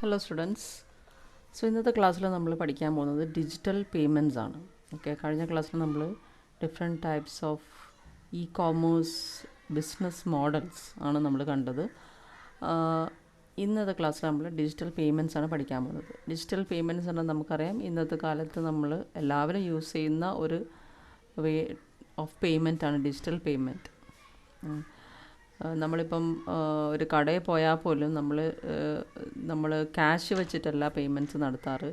Hello students. ഇന്നത്തെ ക്ലാസ്സിൽ നമ്മൾ പഠിക്കാൻ പോകുന്നത് ഡിജിറ്റൽ പേയ്മെൻറ്റ്സ് ആണ്. കഴിഞ്ഞ ക്ലാസ്സിൽ നമ്മൾ different types of commerce business models ആണ് നമ്മൾ കണ്ടത്. ഇന്നത്തെ ക്ലാസ്സിൽ നമ്മൾ ഡിജിറ്റൽ പേയ്മെൻറ്റ്സ് ആണ് പഠിക്കാൻ പോകുന്നത്. ഡിജിറ്റൽ പേയ്മെൻറ്റ്സ് എന്നാൽ നമുക്കറിയാം, ഇന്നത്തെ കാലത്ത് നമ്മൾ എല്ലാവരും യൂസ് ചെയ്യുന്ന ഒരു വേ ഓഫ് പേയ്മെൻ്റ് ആണ് ഡിജിറ്റൽ പേയ്മെൻറ്റ്. നമ്മളിപ്പം ഒരു കടയിൽ പോയാൽ പോലും നമ്മൾ ക്യാഷ് വെച്ചിട്ടല്ല പേയ്മെൻറ്റ്സ് നടത്താറ്.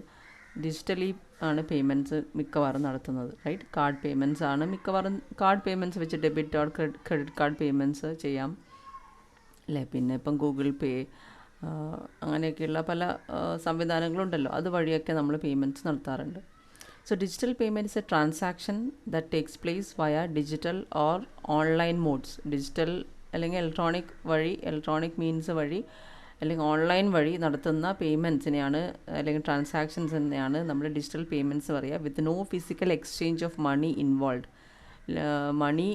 ഡിജിറ്റലി ആണ് പേയ്മെൻറ്റ്സ് മിക്കവാറും നടത്തുന്നത്. റൈറ്റ്, കാർഡ് പേയ്മെൻറ്റ്സ് ആണ് മിക്കവാറും. കാർഡ് പേയ്മെൻറ്റ്സ് വെച്ച് debit or credit card payments ചെയ്യാം അല്ലേ. പിന്നെ ഇപ്പം ഗൂഗിൾ പേ അങ്ങനെയൊക്കെയുള്ള പല സംവിധാനങ്ങളുണ്ടല്ലോ, അതുവഴിയൊക്കെ നമ്മൾ പേയ്മെൻറ്റ്സ് നടത്താറുണ്ട്. Digital payment is a transaction that takes place via digital or online modes. Digital അല്ലെങ്കിൽ ഇലക്ട്രോണിക് മീൻസ് വഴി അല്ലെങ്കിൽ ഓൺലൈൻ വഴി നടത്തുന്ന പേയ്മെൻറ്റ്സിനെയാണ് അല്ലെങ്കിൽ ട്രാൻസാക്ഷൻസിനെയാണ് നമ്മൾ ഡിജിറ്റൽ പേയ്മെൻറ്റ്സ് പറയുക. With no physical exchange of money involve. Money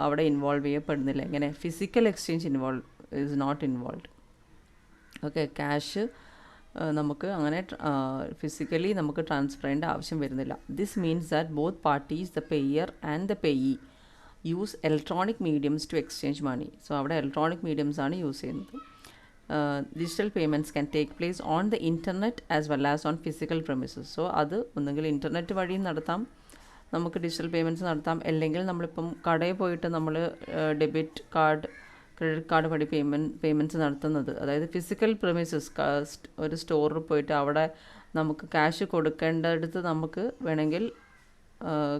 അവിടെ ഇൻവോൾവ് ചെയ്യപ്പെടുന്നില്ല. എങ്ങനെ? Physical exchange is not involve. Cash നമുക്ക് അങ്ങനെ ഫിസിക്കലി നമുക്ക് ട്രാൻസ്ഫർ ചെയ്യേണ്ട ആവശ്യം വരുന്നില്ല. This means that both parties, the payer and the payee, use electronic mediums to exchange money. അവിടെ ഇലക്ട്രോണിക് മീഡിയംസ് ആണ് യൂസ് ചെയ്യുന്നത്. Digital payments can take place on the internet as well as on physical premises. അത് ഒന്നുകിൽ internet വഴിയും നടത്താം, നമുക്ക് digital payments നടത്താം. അല്ലെങ്കിൽ നമ്മളിപ്പം കടയിൽ പോയിട്ട് നമ്മൾ ഡെബിറ്റ് കാർഡ്, ക്രെഡിറ്റ് കാർഡ് വഴി പേയ്മെൻറ്റ്സ് നടത്തുന്നത്, അതായത് ഫിസിക്കൽ പ്രമിസസ്, ഒരു സ്റ്റോറിൽ പോയിട്ട് അവിടെ നമുക്ക് ക്യാഷ് കൊടുക്കേണ്ടടുത്ത് നമുക്ക് വേണമെങ്കിൽ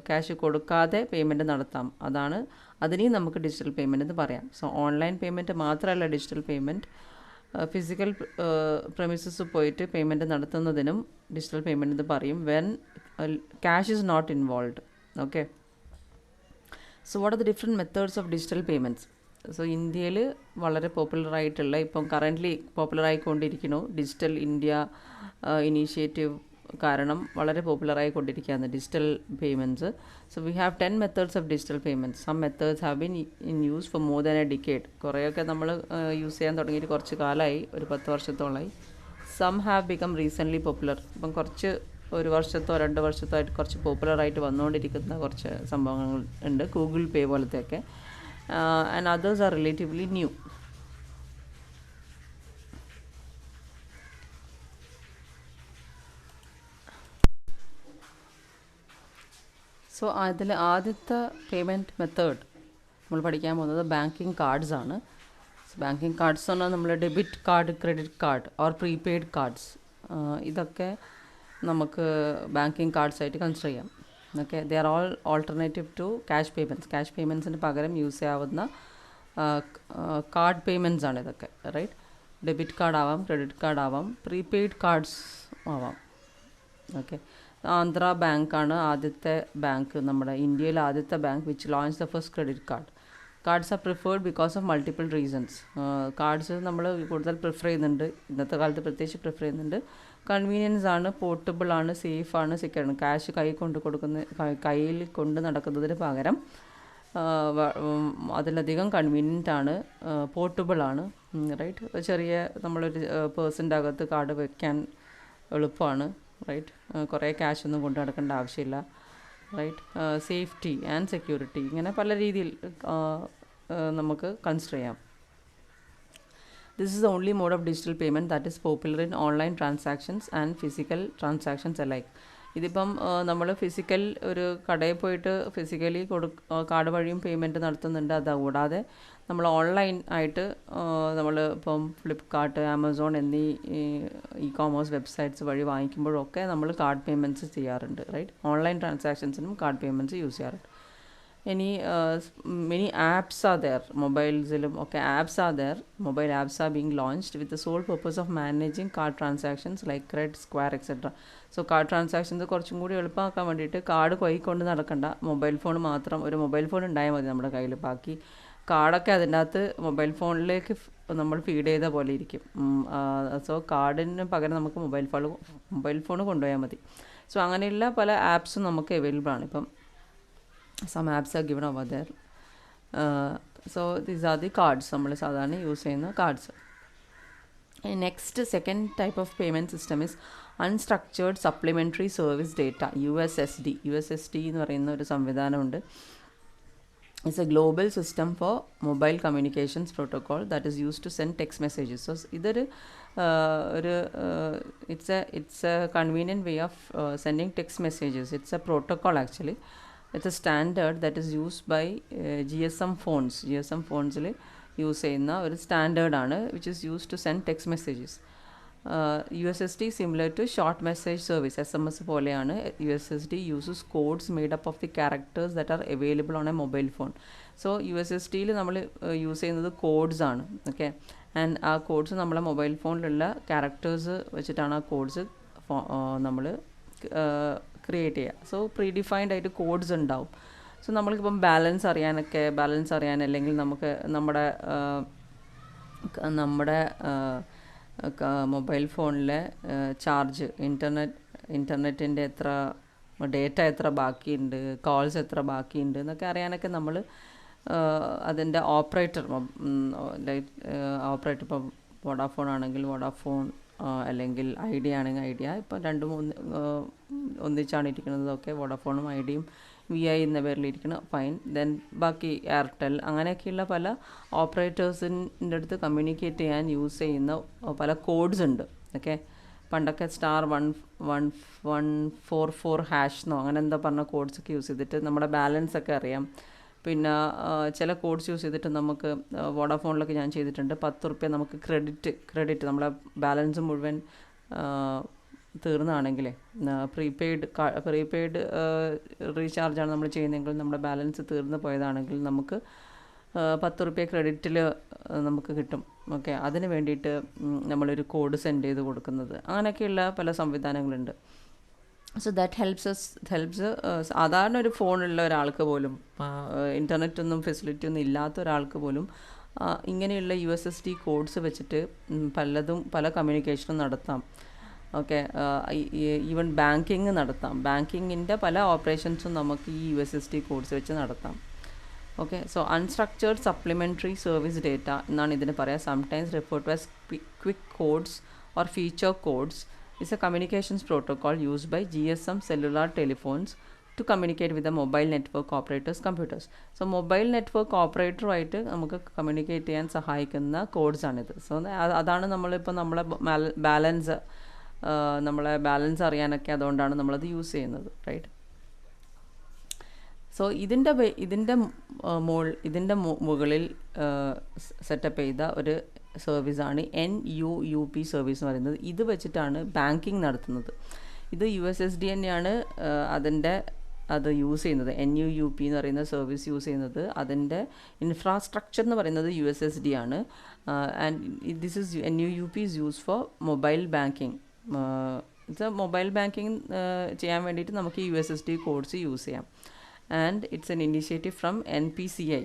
ക്യാഷ് കൊടുക്കാതെ പേയ്മെൻറ്റ് നടത്താം. അതിനെയും നമുക്ക് ഡിജിറ്റൽ പേയ്മെൻറ്റ് എന്ന് പറയാം. ഓൺലൈൻ പേയ്മെൻറ്റ് മാത്രമല്ല ഡിജിറ്റൽ പേയ്മെൻറ്റ്, ഫിസിക്കൽ പ്രമിസസ് പോയിട്ട് പേയ്മെൻറ്റ് നടത്തുന്നതിനും ഡിജിറ്റൽ പേയ്മെൻറ്റ് എന്ന് പറയും, when cash is not involve. What are the different methods of digital payments? ഇന്ത്യയിൽ വളരെ പോപ്പുലറായിട്ടുള്ള, ഇപ്പം കറൻ്റ്ലി പോപ്പുലറായിക്കൊണ്ടിരിക്കുന്നു ഡിജിറ്റൽ ഇന്ത്യ ഇനീഷ്യേറ്റീവ് കാരണം വളരെ പോപ്പുലറായിക്കൊണ്ടിരിക്കുകയാണ് digital payments. We have 10 methods of digital payments. Some methods have been in use for more than a decade. കുറേയൊക്കെ നമ്മൾ യൂസ് ചെയ്യാൻ തുടങ്ങിയിട്ട് കുറച്ച് കാലമായി, ഒരു 10 വർഷത്തോളമായി. Some have become recently popular. ഇപ്പം കുറച്ച് ഒരു വർഷത്തോ 2 വർഷത്തോ ആയിട്ട് കുറച്ച് പോപ്പുലറായിട്ട് വന്നുകൊണ്ടിരിക്കുന്ന കുറച്ച് സംഭവങ്ങൾ ഉണ്ട്, ഗൂഗിൾ പേ പോലത്തെയൊക്കെ. And others are relatively new. അതിൽ ആദ്യത്തെ പേയ്മെൻറ്റ് മെത്തേഡ് നമ്മൾ പഠിക്കാൻ പോകുന്നത് ബാങ്കിങ് കാർഡ്സ് ആണ്. ബാങ്കിങ് കാർഡ്സ് എന്ന് പറഞ്ഞാൽ നമ്മൾ debit card, credit card or prepaid cards, ഇതൊക്കെ നമുക്ക് ബാങ്കിങ് കാർഡ്സ് ആയിട്ട് കൺസിഡർ ചെയ്യാം. They are all alternative to cash payments. Cash പേയ്മെൻറ്റ്സിന് പകരം യൂസ് ചെയ്യാവുന്ന കാർഡ് പേയ്മെൻറ്റ്സ് ആണ് ഇതൊക്കെ. റൈറ്റ്, ഡെബിറ്റ് കാർഡ് ആവാം, ക്രെഡിറ്റ് കാർഡ് ആവാം, പ്രീപെയ്ഡ് കാർഡ്സ് ആവാം. ആന്ധ്ര ബാങ്കാണ് ആദ്യത്തെ ബാങ്ക്, നമ്മുടെ ഇന്ത്യയിലെ ആദ്യത്തെ bank which launch the first credit card. Cards are preferred because of multiple reasons. Cards നമ്മൾ കൂടുതൽ പ്രിഫർ ചെയ്യുന്നുണ്ട്, ഇന്നത്തെ കാലത്ത് പ്രത്യേകിച്ച് പ്രിഫർ ചെയ്യുന്നുണ്ട്. കൺവീനിയൻസ് ആണ്, പോർട്ടബിൾ ആണ്, സേഫ് ആണ്, സെക്യൂർ ആണ്. ക്യാഷ് കയ്യിൽ കൊണ്ട് നടക്കുന്നതിന് പകരം അതിലധികം കൺവീനിയൻ്റ് ആണ്, പോർട്ടബിൾ ആണ്. റൈറ്റ്, ചെറിയ നമ്മളൊരു പേഴ്സിൻ്റെ അകത്ത് കാർഡ് വയ്ക്കാൻ എളുപ്പമാണ്. റൈറ്റ്, കുറേ ക്യാഷ് ഒന്നും കൊണ്ട് നടക്കേണ്ട ആവശ്യമില്ല. റൈറ്റ്, സേഫ്റ്റി ആൻഡ് സെക്യൂരിറ്റി, ഇങ്ങനെ പല രീതിയിൽ നമുക്ക് കൺസിഡർ ചെയ്യാം. This is the only mode of digital payment that is popular in online transactions and physical transactions alike. ഇതിപ്പം നമ്മൾ ഫിസിക്കൽ ഒരു കടയിൽ പോയിട്ട് ഫിസിക്കലി കാർഡ് വഴിയും പേയ്മെൻറ്റ് നടത്തുന്നുണ്ട്. അതുകൂടാതെ നമ്മൾ ഓൺലൈൻ ആയിട്ട് നമ്മൾ ഇപ്പം ഫ്ലിപ്കാർട്ട്, ആമസോൺ എന്നീ കോമേഴ്സ് വെബ്സൈറ്റ്സ് വഴി വാങ്ങിക്കുമ്പോഴൊക്കെ നമ്മൾ കാർഡ് പേയ്മെൻറ്റ്സ് ചെയ്യാറുണ്ട്. റൈറ്റ്, ഓൺലൈൻ ട്രാൻസാക്ഷൻസിനും കാർഡ് പേയ്മെൻറ്റ്സ് യൂസ് ചെയ്യാറുണ്ട്. Many apps are there, mobilesilum apps are there. Mobile apps are being launched with the sole purpose of managing card transactions like Credit, Square, etc. Card transactions കുറച്ചും കൂടി എളുപ്പമാക്കാൻ വേണ്ടിയിട്ട് card കൈകൊണ്ട് നടക്കണ്ട, mobile phone മാത്രം, ഒരു mobile phone ഉണ്ടായാൽ മതി നമ്മുടെ കയ്യിൽ. ബാക്കി കാർഡൊക്കെ അതിൻ്റെ അകത്ത് മൊബൈൽ ഫോണിലേക്ക് നമ്മൾ ഫീഡ് ചെയ്ത പോലെ ഇരിക്കും. കാർഡിന് പകരം നമുക്ക് മൊബൈൽ ഫോൺ കൊണ്ടുപോയാൽ മതി. അങ്ങനെയുള്ള പല ആപ്സും നമുക്ക് അവൈലബിൾ ആണ്. ഇപ്പം some apps are given over there. These are the cards, നമ്മൾ സാധാരണ യൂസ് ചെയ്യുന്ന cards. Next, second type of payment system is unstructured supplementary service data, USSD. USSD എന്ന് പറയുന്ന ഒരു സംവിധാനമുണ്ട്. It's a global system for mobile communications protocol that is used to send text messages. So ഇതൊരു it's a convenient way of sending text messages. It's a protocol actually. It's a standard that is used by GSM phones. GSM phones use ചെയ്യുന്ന ഒരു സ്റ്റാൻഡേർഡാണ് which is use to send text messages. USSD similar to short message service, SMS പോലെയാണ്. USSD uses codes made up of the characters that are available on a mobile phone. So USSDയിൽ നമ്മൾ use ചെയ്യുന്നത് codes ആണ്. Okay, and ആ codes നമ്മളെ mobile ഫോണിലുള്ള characters വെച്ചിട്ടാണ് ആ കോഡ്സ് നമ്മൾ ക്രിയേറ്റ് ചെയ്യുക. സോ പ്രീ ഡിഫൈൻഡ് ആയിട്ട് കോഡ്സ് ഉണ്ടാവും. സോ നമ്മൾക്കിപ്പം ബാലൻസ് അറിയാൻ അല്ലെങ്കിൽ നമുക്ക് നമ്മുടെ മൊബൈൽ ഫോണിലെ ചാർജ്, ഇൻ്റർനെറ്റിൻ്റെ ഡേറ്റ എത്ര ബാക്കിയുണ്ട്, കോൾസ് എത്ര ബാക്കിയുണ്ട് എന്നൊക്കെ അറിയാനൊക്കെ നമ്മൾ അതിൻ്റെ ഓപ്പറേറ്റർ ഇപ്പം വോഡാഫോൺ ആണെങ്കിൽ വോഡാഫോൺ, അല്ലെങ്കിൽ ഐഡിയ ആണെങ്കിൽ ഐഡിയ, ഇപ്പം 2-3 ഒന്നിച്ചാണ് ഇരിക്കുന്നത്. ഓക്കെ, വോഡാഫോണും ഐഡിയയും VI എന്ന പേരിലിരിക്കണം, ഫൈൻ. ദെൻ ബാക്കി എയർടെൽ, അങ്ങനെയൊക്കെയുള്ള പല ഓപ്പറേറ്റേഴ്സിൻ്റെ അടുത്ത് കമ്മ്യൂണിക്കേറ്റ് ചെയ്യാൻ യൂസ് ചെയ്യുന്ന പല കോഡ്സ് ഉണ്ട്. ഓക്കെ, പണ്ടൊക്കെ *1144# എന്നോ അങ്ങനെ എന്താ പറഞ്ഞ കോഡ്സൊക്കെ യൂസ് ചെയ്തിട്ട് നമ്മുടെ ബാലൻസ് ഒക്കെ അറിയാം. പിന്നെ ചില കോഡ്സ് യൂസ് ചെയ്തിട്ട് നമുക്ക് വോഡാഫോണിലൊക്കെ ഞാൻ ചെയ്തിട്ടുണ്ട്. 10 റുപ്യ നമുക്ക് ക്രെഡിറ്റ് നമ്മളെ ബാലൻസ് മുഴുവൻ തീർന്നാണെങ്കിലേ, പ്രീപെയ്ഡ് റീചാർജാണ് നമ്മൾ ചെയ്യുന്നതെങ്കിൽ നമ്മുടെ ബാലൻസ് തീർന്നു പോയതാണെങ്കിൽ നമുക്ക് 10 റുപ്യ ക്രെഡിറ്റിൽ നമുക്ക് കിട്ടും. ഓക്കെ, അതിന് വേണ്ടിയിട്ട് നമ്മളൊരു കോഡ് സെൻഡ് ചെയ്ത് കൊടുക്കുന്നത്, അങ്ങനെയൊക്കെയുള്ള പല സംവിധാനങ്ങളുണ്ട്. സോ ദാറ്റ് ഹെൽപ്സ് സാധാരണ ഒരു ഫോണുള്ള ഒരാൾക്ക് പോലും, ഇൻ്റർനെറ്റൊന്നും ഫെസിലിറ്റി ഒന്നും ഇല്ലാത്ത ഒരാൾക്ക് പോലും ഇങ്ങനെയുള്ള USSD കോഡ്സ് വെച്ചിട്ട് പല കമ്മ്യൂണിക്കേഷനും നടത്താം. ഓക്കെ, ഈവൻ ബാങ്കിങ് നടത്താം. ബാങ്കിങ്ങിൻ്റെ പല ഓപ്പറേഷൻസും നമുക്ക് ഈ USSD കോഡ്സ് വെച്ച് നടത്താം. Okay, so unstructured supplementary service data എന്നാണ് ഇതിന് പറയുക. Sometimes refer to as quick codes or feature codes is a communications protocol used by GSM cellular telephones to communicate with the mobile network operators computers. So mobile network operator ആയിട്ട് നമുക്ക് communicate ചെയ്യാൻ സഹായിക്കുന്ന codes ആണിത്. So അതാണ് നമ്മളിപ്പോൾ നമ്മളെ balance അറിയാനൊക്കെ അതുകൊണ്ടാണ് നമ്മളത് യൂസ് ചെയ്യുന്നത്, റൈറ്റ്? സോ ഇതിൻ്റെ മുകളിൽ സെറ്റപ്പ് ചെയ്ത ഒരു സർവീസാണ് NUUP സർവീസ് എന്ന് പറയുന്നത്. ഇത് വെച്ചിട്ടാണ് ബാങ്കിങ് നടത്തുന്നത്. ഇത് USSD തന്നെയാണ് അത് യൂസ് ചെയ്യുന്നത്. NUUP എന്ന് പറയുന്ന സർവീസ് യൂസ് ചെയ്യുന്നത്. അതിൻ്റെ ഇൻഫ്രാസ്ട്രക്ചർ എന്ന് പറയുന്നത് USSD ആണ്. And NUUP is use for mobile banking. Mobile banking ചെയ്യാൻ വേണ്ടിയിട്ട് നമുക്ക് USSD കോഡ്സ് യൂസ് ചെയ്യാം. And it's an initiative from NPCI.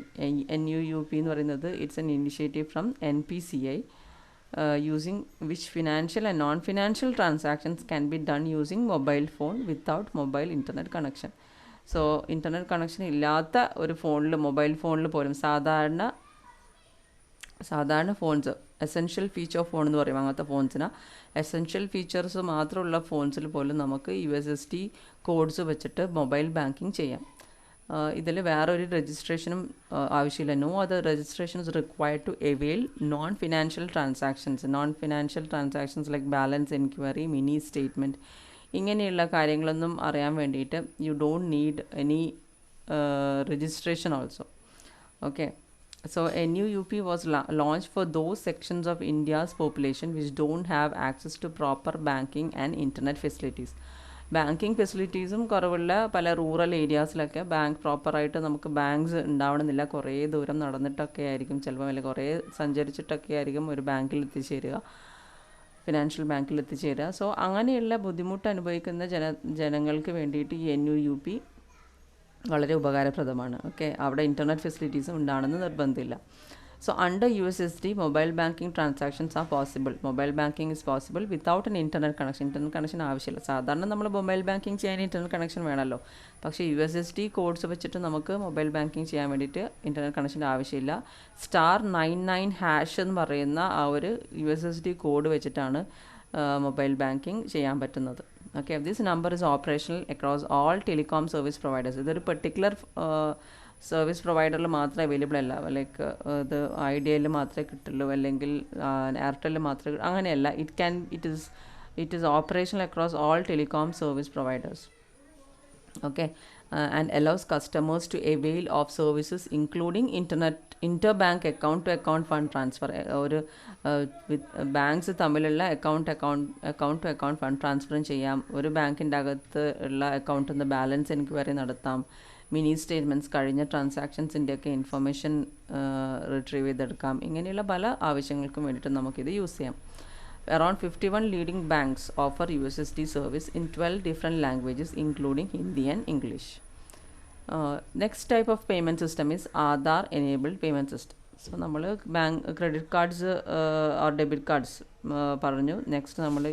NUUP എന്ന് പറയുന്നത് it's an initiative from NPCI using which financial and non-financial transactions can be done using mobile phone without mobile internet connection. So internet connection ഇല്ലാത്ത ഒരു mobile ഫോണിൽ പോലും സാധാരണ phones, essential feature phone എന്ന് പറയും അങ്ങനത്തെ ഫോൺസിന്, എസെൻഷ്യൽ ഫീച്ചേഴ്സ് മാത്രമുള്ള ഫോൺസിൽ പോലും നമുക്ക് USSD കോഡ്സ് വെച്ചിട്ട് മൊബൈൽ ബാങ്കിങ് ചെയ്യാം. ഇതിൽ വേറൊരു രജിസ്ട്രേഷനും ആവശ്യമില്ല. No other registration is required to avail non financial transactions like balance enquiry, mini statement, ഇങ്ങനെയുള്ള കാര്യങ്ങളൊന്നും അറിയാൻ വേണ്ടിയിട്ട് you don't need any registration also. Okay, so NUUP was launched for those sections of India's population which don't have access to proper banking and internet facilities. Banking ഫെസിലിറ്റീസും കുറവുള്ള പല rural ഏരിയാസിലൊക്കെ പ്രോപ്പറായിട്ട് നമുക്ക് banks ഉണ്ടാവണമെന്നില്ല. കുറേ ദൂരം നടന്നിട്ടൊക്കെ ആയിരിക്കും, ചിലപ്പോൾ അല്ലെങ്കിൽ കുറേ സഞ്ചരിച്ചിട്ടൊക്കെ ആയിരിക്കും ഒരു ബാങ്കിൽ എത്തിച്ചേരുക, ഫിനാൻഷ്യൽ ബാങ്കിൽ എത്തിച്ചേരുക. സോ അങ്ങനെയുള്ള ബുദ്ധിമുട്ട് അനുഭവിക്കുന്ന ജനങ്ങൾക്ക് വേണ്ടിയിട്ട് ഈ NUUP വളരെ ഉപകാരപ്രദമാണ്. ഓക്കെ, അവിടെ ഇൻ്റർനെറ്റ് ഫെസിലിറ്റീസും ഉണ്ടാണെന്ന് നിർബന്ധമില്ല. So under USSD, mobile banking transactions are possible. Mobile banking is possible without an internet connection. Internet connection ആവശ്യമില്ല. സാധാരണ നമ്മൾ മൊബൈൽ ബാങ്കിങ് ചെയ്യാൻ ഇൻ്റർനെറ്റ് കണക്ഷൻ വേണമല്ലോ. പക്ഷേ USSD കോഡ്സ് വെച്ചിട്ട് നമുക്ക് മൊബൈൽ ബാങ്കിങ് ചെയ്യാൻ വേണ്ടിയിട്ട് ഇൻ്റർനെറ്റ് കണക്ഷൻ്റെ ആവശ്യമില്ല. *99# എന്ന് പറയുന്ന ആ ഒരു USSD കോഡ് വെച്ചിട്ടാണ് മൊബൈൽ ബാങ്കിങ് ചെയ്യാൻ പറ്റുന്നത്. Okay, this number is operational across all telecom service providers. ഇതൊരു പെർട്ടിക്കുലർ സർവീസ് പ്രൊവൈഡറിൽ മാത്രമേ അവൈലബിൾ അല്ല. ലൈക്ക് ഇത് ഐഡിയയിൽ മാത്രമേ കിട്ടുള്ളൂ, അല്ലെങ്കിൽ എയർടെല്ലിൽ മാത്രമേ, അങ്ങനെയല്ല. It is operational across all telecom service providers. Okay, and allows customers to avail of services including interbank account to account fund transfer. ഒരു ബാങ്ക്സ് തമ്മിലുള്ള അക്കൗണ്ട് ടു അക്കൗണ്ട് ഫണ്ട് ട്രാൻസ്ഫറും ചെയ്യാം. ഒരു ബാങ്കിൻ്റെ അകത്ത് ഉള്ള അക്കൗണ്ടിൽ നിന്ന് ബാലൻസ് എൻക്വയറി നടത്താം. മിനി സ്റ്റേറ്റ്മെൻറ്റ്സ്, കഴിഞ്ഞ ട്രാൻസാക്ഷൻസിൻ്റെയൊക്കെ ഇൻഫർമേഷൻ റിട്രീവ് ചെയ്തെടുക്കാം. ഇങ്ങനെയുള്ള പല ആവശ്യങ്ങൾക്കും വേണ്ടിയിട്ട് നമുക്കിത് യൂസ് ചെയ്യാം. Around 51 leading banks offer USSD service in 12 different languages including Hindi and English. Next type of payment system is Aadhaar enabled payment system. So നമ്മൾ credit cards or debit cards പറഞ്ഞു. Next നമ്മൾ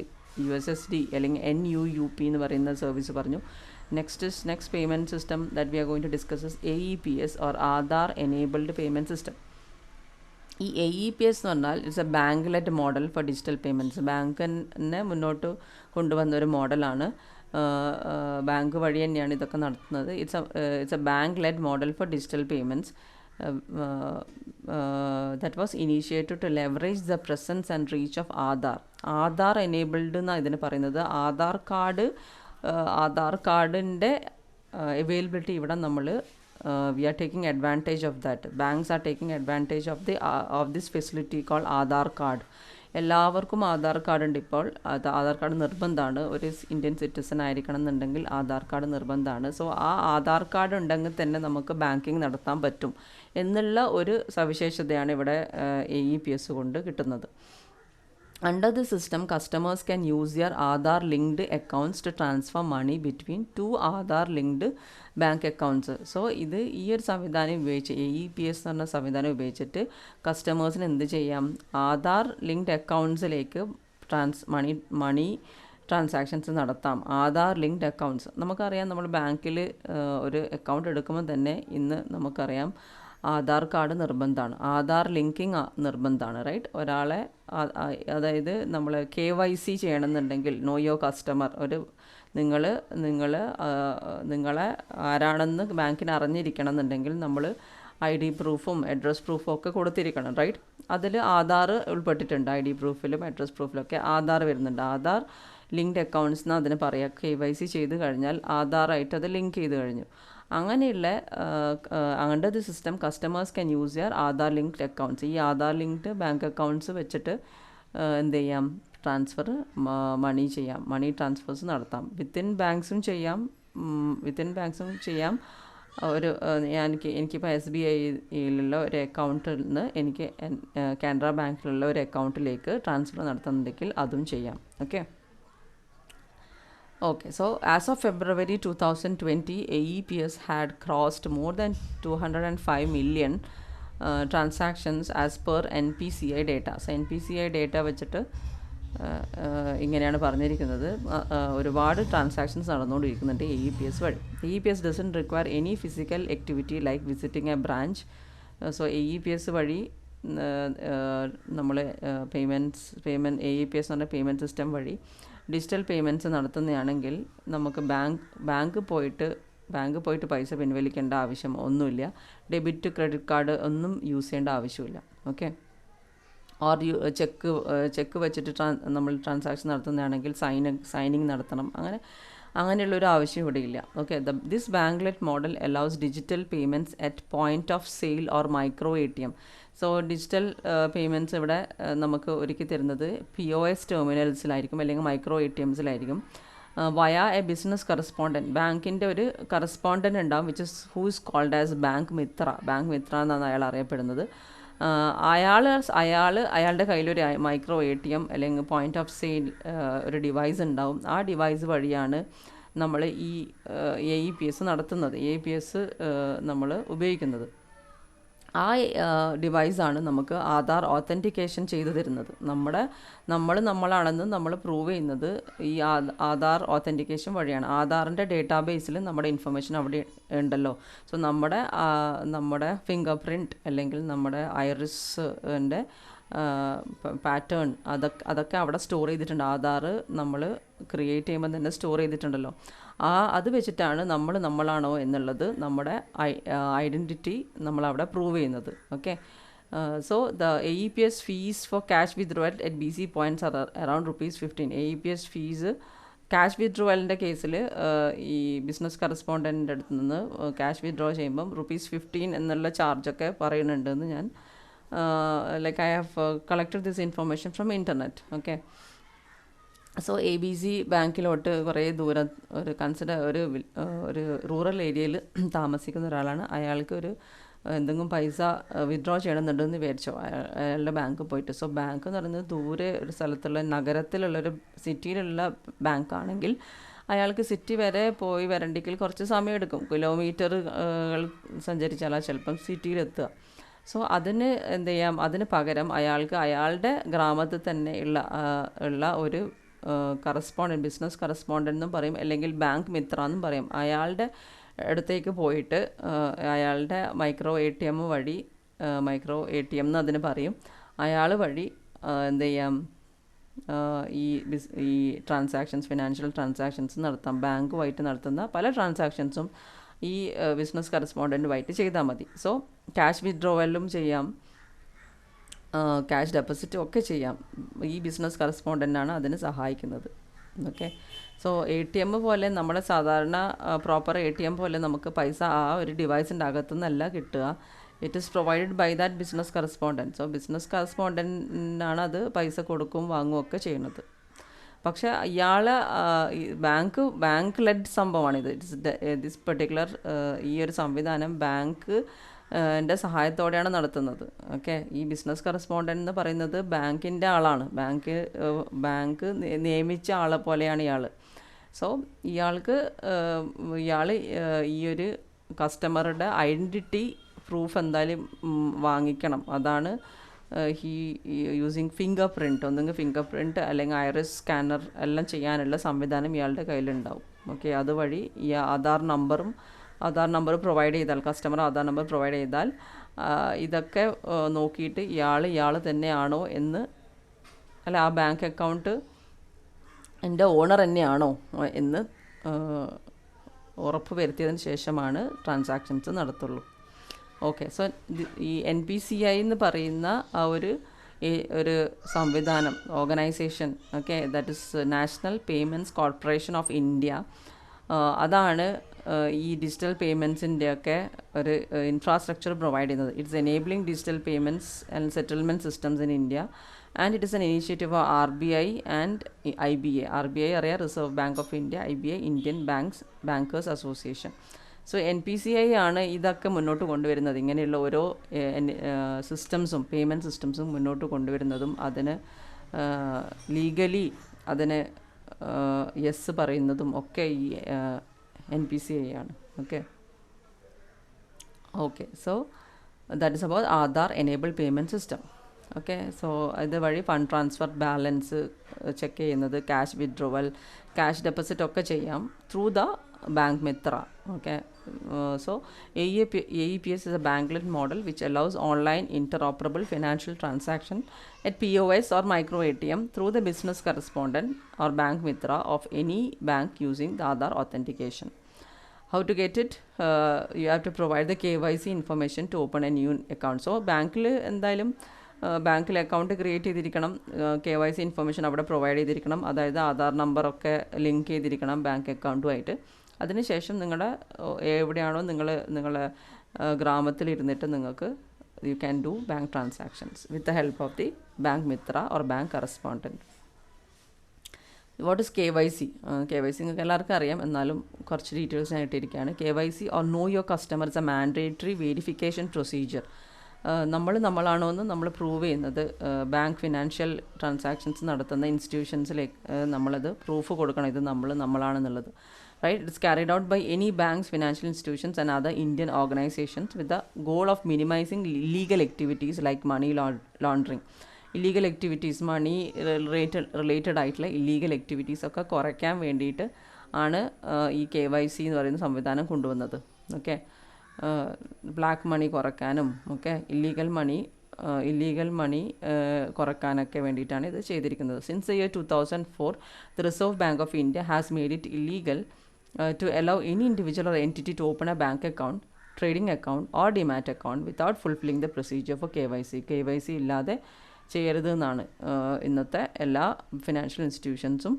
USSD അല്ലെങ്കിൽ NUUP എന്ന് പറയുന്ന service പറഞ്ഞു. Next payment system that we are going to discuss is AEPS or Aadhaar enabled payment system. ഈ AEPS എന്ന് പറഞ്ഞാൽ it's a bank led model for digital payments. ബാങ്കിനെ മുന്നോട്ട് കൊണ്ടുവന്നൊരു മോഡലാണ്. ബാങ്ക് വഴി തന്നെയാണ് ഇതൊക്കെ നടത്തുന്നത്. It's a bank led model for digital payments that was initiated to leverage the presence and reach of Aadhaar enabled എന്നാണ് ഇതിന് പറയുന്നത്. ആധാർ കാർഡിൻ്റെ അവൈലബിലിറ്റി ഇവിടെ നമ്മൾ we are taking advantage of that. Banks are taking advantage of this facility called Aadhaar card. എല്ലാവർക്കും Aadhaar card ഉണ്ട് ഇപ്പോൾ. Aadhaar card നിർബന്ധമാണ്. ഒരു ഇന്ത്യൻ സിറ്റിസൺ ആയിരിക്കണം എന്നുണ്ടെങ്കിൽ ആധാർ കാർഡ് നിർബന്ധമാണ്. സോ ആ ആധാർ കാർഡ് ഉണ്ടെങ്കിൽ തന്നെ നമുക്ക് ബാങ്കിങ് നടത്താൻ പറ്റും എന്നുള്ള ഒരു സവിശേഷതയാണ് ഇവിടെ AEPS കൊണ്ട് കിട്ടുന്നത്. Under the system, customers can use their Aadhaar-linked accounts to transfer money between two Aadhaar-linked bank accounts. So, ഈ ഒരു സംവിധാനം ഉപയോഗിച്ച് AEPS എന്ന് പറഞ്ഞ സംവിധാനം ഉപയോഗിച്ചിട്ട് കസ്റ്റമേഴ്സിന് എന്ത് ചെയ്യാം? ആധാർ ലിങ്ക്ഡ് അക്കൗണ്ട്സിലേക്ക് മണി ട്രാൻസാക്ഷൻസ് നടത്താം. ആധാർ ലിങ്ക്ഡ് അക്കൗണ്ട്സ് നമുക്കറിയാം. നമ്മൾ ബാങ്കിൽ ഒരു അക്കൗണ്ട് എടുക്കുമ്പോൾ തന്നെ ഇന്ന് നമുക്കറിയാം ആധാർ കാർഡ് നിർബന്ധമാണ്. ആധാർ ലിങ്കിങ് നിർബന്ധമാണ്, റൈറ്റ്? ഒരാളെ അതായത് നമ്മൾ KYC ചെയ്യണമെന്നുണ്ടെങ്കിൽ നോ യുവർ കസ്റ്റമർ, ഒരു നിങ്ങളെ ആരാണെന്ന് ബാങ്കിന് അറിഞ്ഞിരിക്കണം എന്നുണ്ടെങ്കിൽ നമ്മൾ ID പ്രൂഫും അഡ്രസ് പ്രൂഫും ഒക്കെ കൊടുത്തിരിക്കണം, റൈറ്റ്? അതിൽ ആധാർ ഉൾപ്പെട്ടിട്ടുണ്ട്. ID പ്രൂഫിലും അഡ്രസ് പ്രൂഫിലൊക്കെ ആധാർ വരുന്നുണ്ട്. ആധാർ ലിങ്ക്ഡ് അക്കൗണ്ട്സ് എന്ന് അതിന് പറയാം. KYC ചെയ്ത് കഴിഞ്ഞാൽ ആധാറായിട്ട് അത് ലിങ്ക് ചെയ്ത് കഴിഞ്ഞു. അങ്ങനെയുള്ള under the system customers can use your Aadhaar linked accounts. ഈ ആധാർ ലിങ്ക്ഡ് ബാങ്ക് അക്കൗണ്ട്സ് വെച്ചിട്ട് എന്ത് ചെയ്യാം? മണി ട്രാൻസ്ഫേഴ്സ് നടത്താം. വിത്തിൻ ബാങ്ക്സും ചെയ്യാം. എനിക്കിപ്പോൾ SBIയിലുള്ള ഒരു അക്കൗണ്ടിൽ നിന്ന് എനിക്ക് കാനറ ബാങ്കിലുള്ള ഒരു അക്കൗണ്ടിലേക്ക് ട്രാൻസ്ഫർ നടത്തുന്നുണ്ടെങ്കിൽ അതും ചെയ്യാം. Okay, so as of February 2020, AEPS had crossed more than 205 million transactions as per NPCI data. So NPCI data വെച്ചിട്ട് ഇങ്ങനെയാണ് പറഞ്ഞിരിക്കുന്നത്. ഒരുപാട് ട്രാൻസാക്ഷൻസ് നടന്നുകൊണ്ടിരിക്കുന്നുണ്ട് AEPS വഴി. AEPS doesn't require any physical activity like visiting a branch. So AEPS വഴി നമ്മൾ AEPS എന്ന് പറഞ്ഞ പേയ്മെൻറ്റ് സിസ്റ്റം വഴി ഡിജിറ്റൽ പേയ്മെൻറ്റ്സ് നടത്തുന്നതാണെങ്കിൽ നമുക്ക് ബാങ്ക് പോയിട്ട് പൈസ പിൻവലിക്കേണ്ട ആവശ്യം ഒന്നുമില്ല. ഡെബിറ്റ് ക്രെഡിറ്റ് കാർഡ് ഒന്നും യൂസ് ചെയ്യേണ്ട ആവശ്യമില്ല. ഓക്കെ, ഓർ ചെക്ക് വെച്ചിട്ട് നമ്മൾ ട്രാൻസാക്ഷൻ നടത്തുന്നതാണെങ്കിൽ സൈനിങ് നടത്തണം. അങ്ങനെയുള്ളൊരു ആവശ്യം ഇവിടെ ഇല്ല. Okay, this banklet model allows digital payments at point of sale or micro ATM. So digital payments ഇവിടെ നമുക്ക് ഒരുക്കി തരുന്നത് POS ടെർമിനൽസിലായിരിക്കും, അല്ലെങ്കിൽ മൈക്രോ ATMസിലായിരിക്കും. വയ എ ബിസിനസ് കറസ്പോണ്ടൻറ്റ്, ബാങ്കിൻ്റെ ഒരു കറസ്പോണ്ടൻറ്റ് ഉണ്ടാവും, who is called as bank Mitra എന്നാണ് അയാൾ അറിയപ്പെടുന്നത്. അയാളുടെ കയ്യിലൊരു മൈക്രോ ATM അല്ലെങ്കിൽ പോയിന്റ് ഓഫ് സെയിൽ ഒരു ഡിവൈസ് ഉണ്ടാവും. ആ ഡിവൈസ് വഴിയാണ് നമ്മൾ ഈ AEPS നടത്തുന്നത്, AEPS നമ്മൾ ഉപയോഗിക്കുന്നത്. ആ ഡിവൈസാണ് നമുക്ക് ആധാർ ഓത്തൻറ്റിക്കേഷൻ ചെയ്തു തരുന്നത്. നമ്മളാണെന്ന് നമ്മൾ പ്രൂവ് ചെയ്യുന്നത് ഈ ആധാർ ഓത്തൻറ്റിക്കേഷൻ വഴിയാണ്. ആധാറിൻ്റെ ഡേറ്റാബേസിൽ നമ്മുടെ ഇൻഫർമേഷൻ അവിടെ ഉണ്ടല്ലോ. സോ നമ്മുടെ ഫിംഗർ പ്രിൻറ്റ് അല്ലെങ്കിൽ നമ്മുടെ ഐറിസിൻ്റെ പാറ്റേൺ അതൊക്കെ അവിടെ സ്റ്റോർ ചെയ്തിട്ടുണ്ട്. ആധാർ നമ്മൾ ക്രിയേറ്റ് ചെയ്യുമ്പോൾ തന്നെ സ്റ്റോർ ചെയ്തിട്ടുണ്ടല്ലോ. അത് വെച്ചിട്ടാണ് നമ്മളാണോ എന്നുള്ളത് നമ്മുടെ ഐഡൻറ്റിറ്റി നമ്മളവിടെ പ്രൂവ് ചെയ്യുന്നത്. Okay, so the AEPS fees for cash withdrawal at BC points are around ₹15. AEPS fees cash വിത്ഡ്രോവലിൻ്റെ കേസിൽ ഈ ബിസിനസ് കറസ്പോണ്ടൻറ്റിൻ്റെ അടുത്ത് നിന്ന് ക്യാഷ് വിത്ഡ്രോ ചെയ്യുമ്പം ₹15 എന്നുള്ള ചാർജൊക്കെ പറയുന്നുണ്ടെന്ന് ഞാൻ like I have collected this information from internet. Okay, so ABC ബാങ്കിലോട്ട് കുറേ ദൂരം ഒരു റൂറൽ ഏരിയയിൽ താമസിക്കുന്ന ഒരാളാണ്. അയാൾക്ക് എന്തെങ്കിലും പൈസ വിത്ഡ്രോ ചെയ്യണമെന്നുണ്ടെന്ന് വിചാരിച്ചോ അയാളുടെ ബാങ്കിൽ പോയിട്ട്. സോ ബാങ്ക് എന്ന് പറയുന്നത് ദൂരെ ഒരു സ്ഥലത്തുള്ള നഗരത്തിലുള്ളൊരു സിറ്റിയിലുള്ള ബാങ്കാണെങ്കിൽ അയാൾക്ക് സിറ്റി വരെ പോയി വരണ്ടെങ്കിൽ കുറച്ച് സമയം എടുക്കും. കിലോമീറ്ററുകൾ സഞ്ചരിച്ചാലാണ് ചിലപ്പം സിറ്റിയിലെത്തുക. സോ അതിന് എന്ത് ചെയ്യാം, അതിന് പകരം അയാൾക്ക് അയാളുടെ ഗ്രാമത്തിൽ തന്നെ ഉള്ള ഒരു ബിസിനസ് കറസ്പോണ്ടൻ്റ് എന്നും പറയും, അല്ലെങ്കിൽ ബാങ്ക് മിത്ര എന്നും പറയും. അയാളുടെ അടുത്തേക്ക് പോയിട്ട് അയാളുടെ മൈക്രോ ATM വഴി, മൈക്രോ ATM എന്ന് അതിന് പറയും, അയാൾ വഴി എന്ത് ചെയ്യാം, ഈ ഫിനാൻഷ്യൽ ട്രാൻസാക്ഷൻസ് നടത്താം. ബാങ്കുമായിട്ട് നടത്തുന്ന പല ട്രാൻസാക്ഷൻസും ഈ ബിസിനസ് കറസ്പോണ്ടൻറ്റുമായിട്ട് ചെയ്താൽ മതി. സോ ക്യാഷ് വിത്ഡ്രോവലും ചെയ്യാം, ക്യാഷ് ഡെപ്പോസിറ്റും ഒക്കെ ചെയ്യാം. ഈ ബിസിനസ് കറസ്പോണ്ടൻ്റാണ് അതിന് സഹായിക്കുന്നത്. ഓക്കെ, സോ ATM പോലെ നമ്മുടെ സാധാരണ പ്രോപ്പർ ATM പോലെ നമുക്ക് പൈസ ആ ഒരു ഡിവൈസിൻ്റെ അകത്തുനിന്നല്ല കിട്ടുക. It is provided by that business correspondent. So business കറസ്പോണ്ടൻ്റാണ് അത് പൈസ കൊടുക്കും വാങ്ങും ഒക്കെ ചെയ്യുന്നത്. പക്ഷേ ഇയാൾ ബാങ്ക് ലെഡ് സംഭവമാണിത്. ദിസ് പെർട്ടിക്കുലർ ഈ ഒരു സംവിധാനം ബാങ്കിൻ്റെ സഹായത്തോടെയാണ് നടത്തുന്നത്. ഓക്കെ, ഈ ബിസിനസ് കറസ്പോണ്ടൻ്റ് എന്ന് പറയുന്നത് ബാങ്കിൻ്റെ ആളാണ്. ബാങ്ക് നിയമിച്ച ആളെ പോലെയാണ് ഇയാൾ. സോ ഇയാൾ ഈ ഒരു കസ്റ്റമറുടെ ഐഡൻറ്റിറ്റി പ്രൂഫ് എന്തായാലും വാങ്ങിക്കണം. അതാണ് യൂസിങ് ഫിംഗർ പ്രിൻറ്റ്, ഒന്നെങ്കിൽ ഫിംഗർ പ്രിൻറ്റ് അല്ലെങ്കിൽ ഐറിസ് സ്കാനർ എല്ലാം ചെയ്യാനുള്ള സംവിധാനം ഇയാളുടെ കയ്യിലുണ്ടാവും. ഓക്കെ, അതുവഴി ഈ ആധാർ നമ്പർ പ്രൊവൈഡ് ചെയ്താൽ, കസ്റ്റമർ ആധാർ നമ്പർ പ്രൊവൈഡ് ചെയ്താൽ ഇതൊക്കെ നോക്കിയിട്ട് ഇയാൾ തന്നെയാണോ എന്ന്, അല്ല ആ ബാങ്ക് അക്കൗണ്ട് എൻ്റെ ഓണർ തന്നെയാണോ എന്ന് ഉറപ്പ് വരുത്തിയതിന് ശേഷമാണ് ട്രാൻസാക്ഷൻസ് നടത്തുള്ളൂ. ഓക്കെ, സോ ഈ NPCI എന്ന് പറയുന്ന ആ ഒരു സംവിധാനം, organisation, okay, that is national Payments corporation of India, അതാണ് ഈ ഡിജിറ്റൽ പേയ്മെൻറ്റ്സിൻ്റെയൊക്കെ ഒരു ഇൻഫ്രാസ്ട്രക്ചർ പ്രൊവൈഡ് ചെയ്യുന്നത്. It's enabling digital payments and settlement systems in India, and it is an initiative of RBI and IBA. RBI അറിയാം, reserve bank of India, IBA Indian bankers association. So NPCI ആണ് ഇതൊക്കെ മുന്നോട്ട് കൊണ്ടുവരുന്നത്. ഇങ്ങനെയുള്ള ഓരോ payment സിസ്റ്റംസും മുന്നോട്ട് കൊണ്ടുവരുന്നതും അതിന് ലീഗലി അതിന് യെസ് പറയുന്നതും ഒക്കെ ഈ NPCI ആണ്. Okay, so that is about Aadhaar enabled payment system. Okay, so ഇത് വഴി ഫണ്ട് ട്രാൻസ്ഫർ, ബാലൻസ് ചെക്ക് ചെയ്യുന്നത്, ക്യാഷ് വിത്ഡ്രോവൽ, ക്യാഷ് ഡെപ്പോസിറ്റ് ഒക്കെ ചെയ്യാം through the bank Mitra. Okay, so AEPS is a banklet model which allows online interoperable financial transaction at POS or micro ATM through the business correspondent or bank mitra of any bank using the Aadhaar authentication. How to get it? You have to provide the KYC information to open a new account. So ബാങ്കിൽ എന്തായാലും ബാങ്കിൽ account create ചെയ്തിരിക്കണം, KYC information അവിടെ provide ചെയ്തിരിക്കണം, അതായത് ആധാർ നമ്പറൊക്കെ link ചെയ്തിരിക്കണം bank അക്കൗണ്ടുമായിട്ട്. അതിനുശേഷം എവിടെയാണോ നിങ്ങളെ ഗ്രാമത്തിലിരുന്നിട്ട് നിങ്ങൾക്ക് you can do bank transactions with the help of the bank Mitra or bank correspondent. What is KYC? KYC നിങ്ങൾക്ക് എല്ലാവർക്കും അറിയാം, എന്നാലും കുറച്ച് ഡീറ്റെയിൽസ് ഞാൻ ഇട്ടിരിക്കുകയാണ്. KYC or know your customer is a mandatory verification procedure. നമ്മളാണോ എന്ന് നമ്മൾ പ്രൂവ് ചെയ്യുന്നത്, ബാങ്ക് ഫിനാൻഷ്യൽ ട്രാൻസാക്ഷൻസ് നടത്തുന്ന ഇൻസ്റ്റിറ്റ്യൂഷൻസിലേക്ക് നമ്മളത് പ്രൂഫ് കൊടുക്കണം, ഇത് നമ്മളാണെന്നുള്ളത്. right? It's carried out by any banks, financial institutions and other Indian organizations with the goal of minimizing illegal activities like money laundering. Illegal activities, money related ആയിട്ടുള്ള illegal activities ഒക്കെ കുറയ്ക്കാൻ വേണ്ടിയിട്ട് ആണ് ഈ KYC എന്ന് പറയുന്ന സംവിധാനം കൊണ്ടുവന്നത്. ഓക്കെ, ബ്ലാക്ക് മണി കുറയ്ക്കാനും ഒക്കെ ഇല്ലീഗൽ മണി കുറയ്ക്കാനൊക്കെ വേണ്ടിയിട്ടാണ് ഇത് ചെയ്തിരിക്കുന്നത്. Since the year 2004 the reserve bank of India has made it illegal to allow any individual or entity to open a bank account, trading account or demat account without fulfilling the procedure for KYC. KYC ഇല്ലാതെ ചെയ്യരുത് എന്നാണ് ഇന്നത്തെ എല്ലാ financial ഇൻസ്റ്റിറ്റ്യൂഷൻസും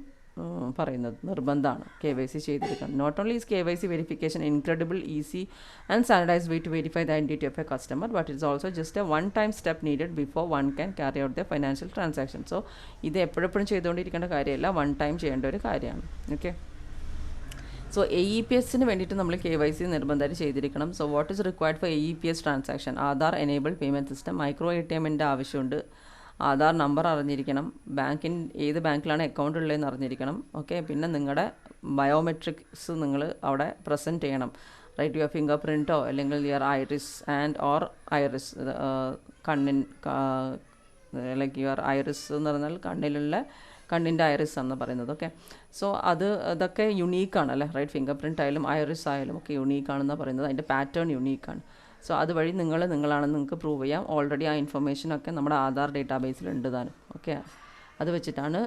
പറയുന്നത്. നിർബന്ധമാണ് KYC ചെയ്തിരിക്കണം. Not only is KYC verification incredible easy and standardised way to verify the identity of a customer, but it's also just a one time step needed before one can carry out the financial transaction. So ഇത് എപ്പോഴെപ്പോഴും ചെയ്തുകൊണ്ടിരിക്കേണ്ട കാര്യമല്ല, one time ചെയ്യേണ്ട ഒരു കാര്യമാണ്. Okay, so AEPSന് വേണ്ടിയിട്ട് നമ്മൾ KYC നിർബന്ധമായിട്ട് ചെയ്തിരിക്കണം. So what is required for AEPS transaction? Aadhaar enabled payment system, micro ATMൻ്റെ ആവശ്യമുണ്ട്, ആധാർ നമ്പർ അറിഞ്ഞിരിക്കണം, ഏത് ബാങ്കിലാണ് അക്കൗണ്ട് ഉള്ളതെന്ന് അറിഞ്ഞിരിക്കണം. ഓക്കെ, പിന്നെ നിങ്ങളുടെ ബയോമെട്രിക്സ് നിങ്ങൾ അവിടെ പ്രസൻറ്റ് ചെയ്യണം. റൈറ്റ്, യുവർ ഫിംഗർ പ്രിൻറ്റോ അല്ലെങ്കിൽ your iris like your iris എന്ന് പറഞ്ഞാൽ കണ്ണിൻ്റെ ഐറിസ് എന്ന് പറയുന്നത്. ഓക്കെ, സോ അതൊക്കെ യുണീക്കാണ് അല്ലേ, റൈറ്റ്? ഫിംഗർ പ്രിൻ്റ് ആയാലും ഐറിസ് ആയാലും ഒക്കെ യുണീക്കാണെന്ന് പറയുന്നത്, അതിൻ്റെ പാറ്റേൺ യുണീക്കാണ്. സോ അതുവഴി നിങ്ങളാണെന്ന് നിങ്ങൾക്ക് പ്രൂവ് ചെയ്യാം. ഓൾറെഡി ആ ഇൻഫർമേഷനൊക്കെ നമ്മുടെ ആധാർ ഡേറ്റാബേസിൽ ഉണ്ട് താനും. ഓക്കെ, അത് വെച്ചിട്ടാണ്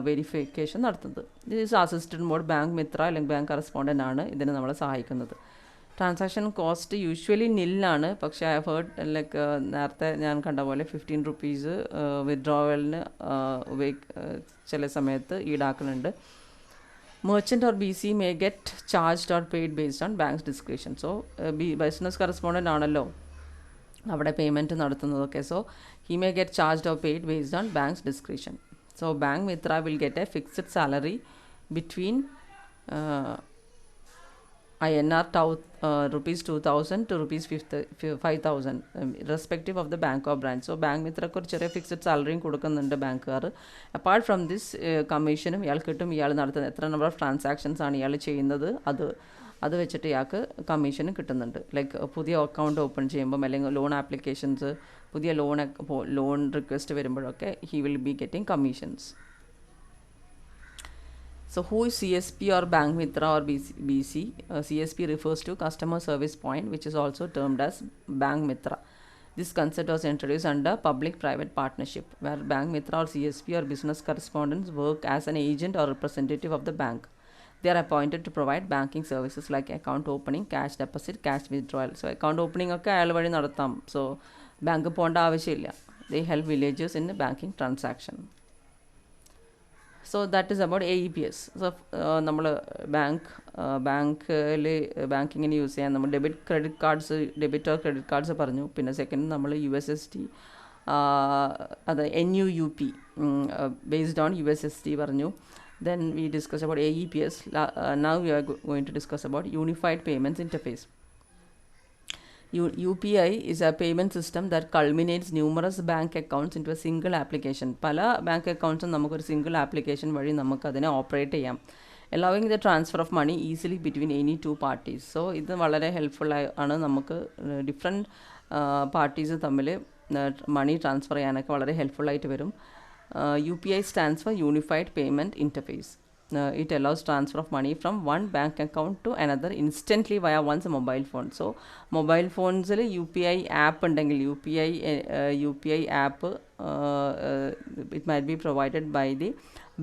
വെരിഫിക്കേഷൻ നടത്തുന്നത്. This assisted mode bank Mitra അല്ലെങ്കിൽ ബാങ്ക് കറസ്പോണ്ടൻ്റ് ആണ് ഇതിന് നമ്മളെ സഹായിക്കുന്നത്. ട്രാൻസാക്ഷൻ കോസ്റ്റ് യൂഷ്വലി നില്ലാണ്, പക്ഷേ ഐ ഹേർഡ് ലൈക്ക് നേരത്തെ ഞാൻ കണ്ട പോലെ 15 rupees വിത്ഡ്രോവലിന് ചില സമയത്ത് ഈടാക്കുന്നുണ്ട്. Merchant or BC may get charged or paid based on bank's discretion. So business correspondent ആണല്ലോ അവിടെ പേയ്മെൻറ്റ് നടത്തുന്നതൊക്കെ. So he may get charged or paid based on bank's discretion. So Bank Mitra will get a fixed salary between INR rupees 2,000 to rupees 5,000 respective of the bank or branch. So Bank Mitrക്ക് ഒരു ചെറിയ fixed സാലറിയും കൊടുക്കുന്നുണ്ട് ബാങ്കുകാർ. Apart from this കമ്മീഷനും ഇയാൾ കിട്ടും. ഇയാൾ നടത്തുന്ന എത്ര നമ്പർ ഓഫ് ട്രാൻസാക്ഷൻസ് ആണ് ഇയാൾ ചെയ്യുന്നത് അത് വെച്ചിട്ട് ഇയാൾക്ക് കമ്മീഷനും കിട്ടുന്നുണ്ട്. ലൈക്ക് പുതിയ അക്കൗണ്ട് ഓപ്പൺ ചെയ്യുമ്പം അല്ലെങ്കിൽ ലോൺ ആപ്ലിക്കേഷൻസ്, പുതിയ ലോൺ റിക്വസ്റ്റ് വരുമ്പോഴൊക്കെ he will be getting commissions. So who is CSP or Bank Mitra or BC? CSP refers to Customer Service Point, which is also termed as Bank Mitra. This concept was introduced under public-private partnership, where Bank Mitra or CSP or business correspondents work as an agent or representative of the bank. They are appointed to provide banking services like account opening, cash deposit, cash withdrawal. So account opening ഒക്കെ അയാൾ വഴി നടത്താം. So bank പോകേണ്ട ആവശ്യമില്ല. They help villagers in the banking transaction. So that is about AEPS. So നമ്മൾ ബാങ്കിങ്ങിന് use ചെയ്യാൻ നമ്മൾ debit or credit cards പറഞ്ഞു. പിന്നെ സെക്കൻഡ് നമ്മൾ USSD, അത് NUUP ബേസ്ഡ് ഓൺ USSD പറഞ്ഞു. Then we discussed about AEPS. Now we are going to discuss about Unified Payments Interface. UPI is a payment system that culminates numerous bank accounts into a single application. പല bank അക്കൗണ്ട്സും നമുക്കൊരു single application വഴി നമുക്കതിനെ operate ചെയ്യാം, allowing the transfer of money easily between any two parties. So ഇത് വളരെ helpful ആണ്. നമുക്ക് different parties തമ്മിൽ മണി ട്രാൻസ്ഫർ ചെയ്യാനൊക്കെ വളരെ ഹെൽപ്ഫുള്ളായിട്ട് വരും. UPI stands for Unified Payment Interface. It allows transfer of money from one bank account to another instantly via one's mobile phone. So mobile phones UPI app ഉണ്ടെങ്കിൽ UPI app it might be provided by the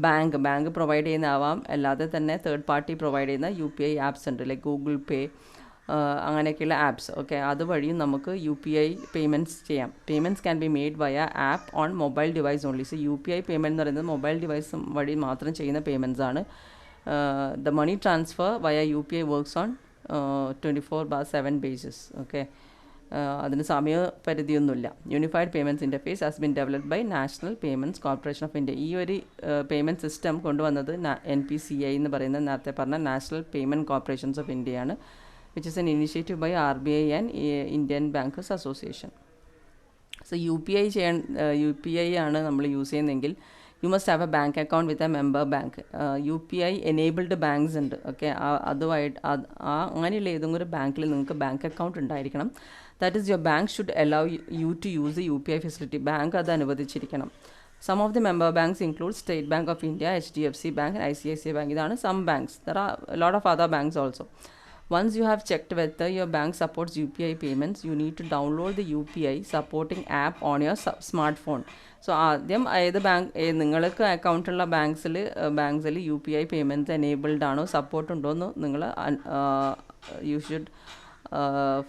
bank provide ചെയ്യുന്നതാവാം, അല്ലാതെ തന്നെ third party provide ചെയ്യുന്ന UPI apps ഉണ്ട്, like Google Pay അങ്ങനെയൊക്കെയുള്ള apps. Okay, അതുവഴിയും നമുക്ക് UPI payments ചെയ്യാം. Payments can be made via app on mobile device only. So UPI payment എന്ന് പറയുന്നത് മൊബൈൽ ഡിവൈസ് വഴി മാത്രം ചെയ്യുന്ന പേയ്മെൻറ്റ്സ് ആണ്. The money transfer via UPI works on 24/7 basis. Okay, അതിന് സമയപരിധിയൊന്നുമില്ല. Unified Payments Interface has been developed by National Payments corporation of India. ഈ ഒരു പേയ്മെൻറ്റ് സിസ്റ്റം കൊണ്ടുവന്നത് NPCI എന്ന് പറയുന്ന നേരത്തെ പറഞ്ഞ നാഷണൽ പേയ്മെൻറ്റ് കോർപ്പറേഷൻസ് ഓഫ് ഇന്ത്യയാണ്, which is an initiative by RBI and Indian Bankers Association. So UPI ആണ് നമ്മൾ യൂസ് ചെയ്യുന്നതെങ്കിൽ you must have a bank account with a member bank. UPI enabled banks ഉണ്ട്. Okay, അതുമായിട്ട് അങ്ങനെയുള്ള ഏതെങ്കിലും ഒരു ബാങ്കിൽ നിങ്ങൾക്ക് ബാങ്ക് അക്കൗണ്ട് ഉണ്ടായിരിക്കണം. That is your bank should allow you to use the UPI facility. Bank അത് അനുവദിച്ചിരിക്കണം. Some of the member banks include State Bank of India, HDFC Bank and ICICI Bank. ഇതാണ് some banks. There are a lot of other banks also. Once you have checked whether your bank supports UPI payments, you need to download the UPI supporting app on your smartphone. So ആദ്യം ഏത് bank നിങ്ങൾക്ക് അക്കൗണ്ടുള്ള ബാങ്ക്സിൽ UPI payments enabled ആണോ, support ഉണ്ടോ എന്ന് നിങ്ങൾ you should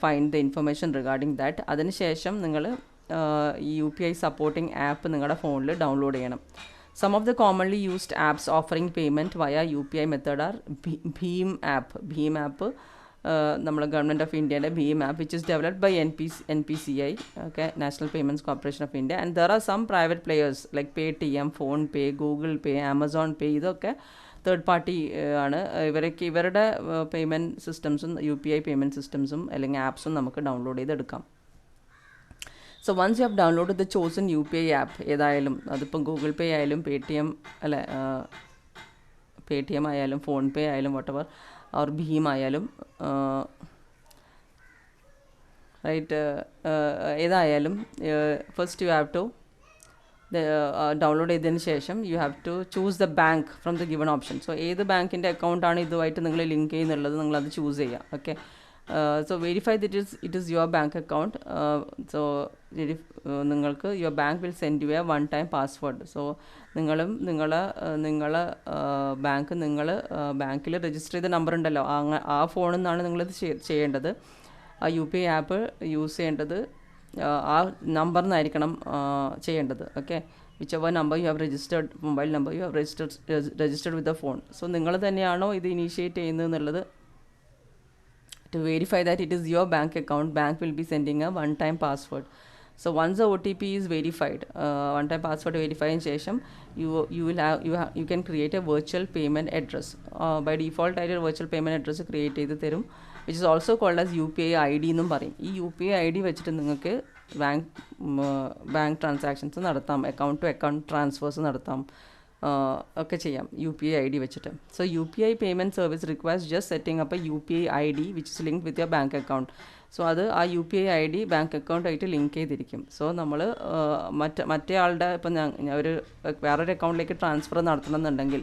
find the information regarding that. അതിനുശേഷം നിങ്ങൾ ഈ UPI സപ്പോർട്ടിംഗ് ആപ്പ് നിങ്ങളുടെ ഫോണിൽ ഡൗൺലോഡ് ചെയ്യണം. Some of the commonly used apps offering payment via UPI method are Bheem app. Bheem app, നമ്മുടെ ഗവൺമെൻറ് ഓഫ് ഇന്ത്യയുടെ Bheem app, which is developed by NPCI, okay, National Payments Corporation of India. And there are some private players like Paytm, PhonePe, Google Pay, Amazon Pay. ഇതൊക്കെ third party ആണ്. ഇവരുടെ payment സിസ്റ്റംസും UPI payment സിസ്റ്റംസും അല്ലെങ്കിൽ ആപ്സും നമുക്ക് download ചെയ്തെടുക്കാം. So once you have downloaded the chosen UPI app, ഏതായാലും അതിപ്പം Google പേ ആയാലും Paytm ആയാലും ഫോൺപേ ആയാലും whatever, or Bheem ആയാലും റൈറ്റ്, ഏതായാലും first you have to download ചെയ്തതിന് ശേഷം you have to choose the bank from the given option. So ഏത് ബാങ്കിൻ്റെ അക്കൗണ്ടാണ് ഇതുമായിട്ട് നിങ്ങൾ ലിങ്ക് ചെയ്യുന്നുള്ളത് നിങ്ങളത് ചൂസ് ചെയ്യുക. Okay, so verify that it is your bank account. So നിങ്ങൾക്ക് your bank will send you a one time password. So നിങ്ങളെ ബാങ്കിൽ register ചെയ്ത നമ്പർ ഉണ്ടല്ലോ, ആ ഫോണിൽ നിന്നാണ് നിങ്ങളിത് ചെയ്യേണ്ടത്. ആ UPI ആപ്പ് യൂസ് ചെയ്യേണ്ടത് ആ നമ്പറിൽ നിന്നായിരിക്കണം ചെയ്യേണ്ടത്. Okay, which ever number you have registered, mobile number you have registered with the phone. So നിങ്ങൾ തന്നെയാണോ ഇത് ഇനീഷ്യേറ്റ് ചെയ്യുന്നത് എന്നുള്ളത് to verify that it is your bank account, bank will be sending a one time password. So once the OTP is verified, one time password verifying ശേഷം you can create a virtual payment address. By default ആയിട്ട് virtual payment address create ചെയ്ത് തരും, which is also called as UPI ID എന്നും പറയും. ഈ UPI ID വെച്ചിട്ട് നിങ്ങൾക്ക് bank transactions നടത്താം, അക്കൗണ്ട് ടു അക്കൗണ്ട് ട്രാൻസ്ഫേഴ്സ് നടത്താം, ഒക്കെ ചെയ്യാം UPI ID വെച്ചിട്ട്. So UPI payment service requires just setting up a UPI ID which is link with your bank account. So അത് ആ UPI ID ബാങ്ക് അക്കൗണ്ടായിട്ട് ലിങ്ക് ചെയ്തിരിക്കും. സോ നമ്മൾ മറ്റേ ആളുടെ ഇപ്പം ഒരു വേറൊരു അക്കൗണ്ടിലേക്ക് ട്രാൻസ്ഫർ നടത്തണമെന്നുണ്ടെങ്കിൽ,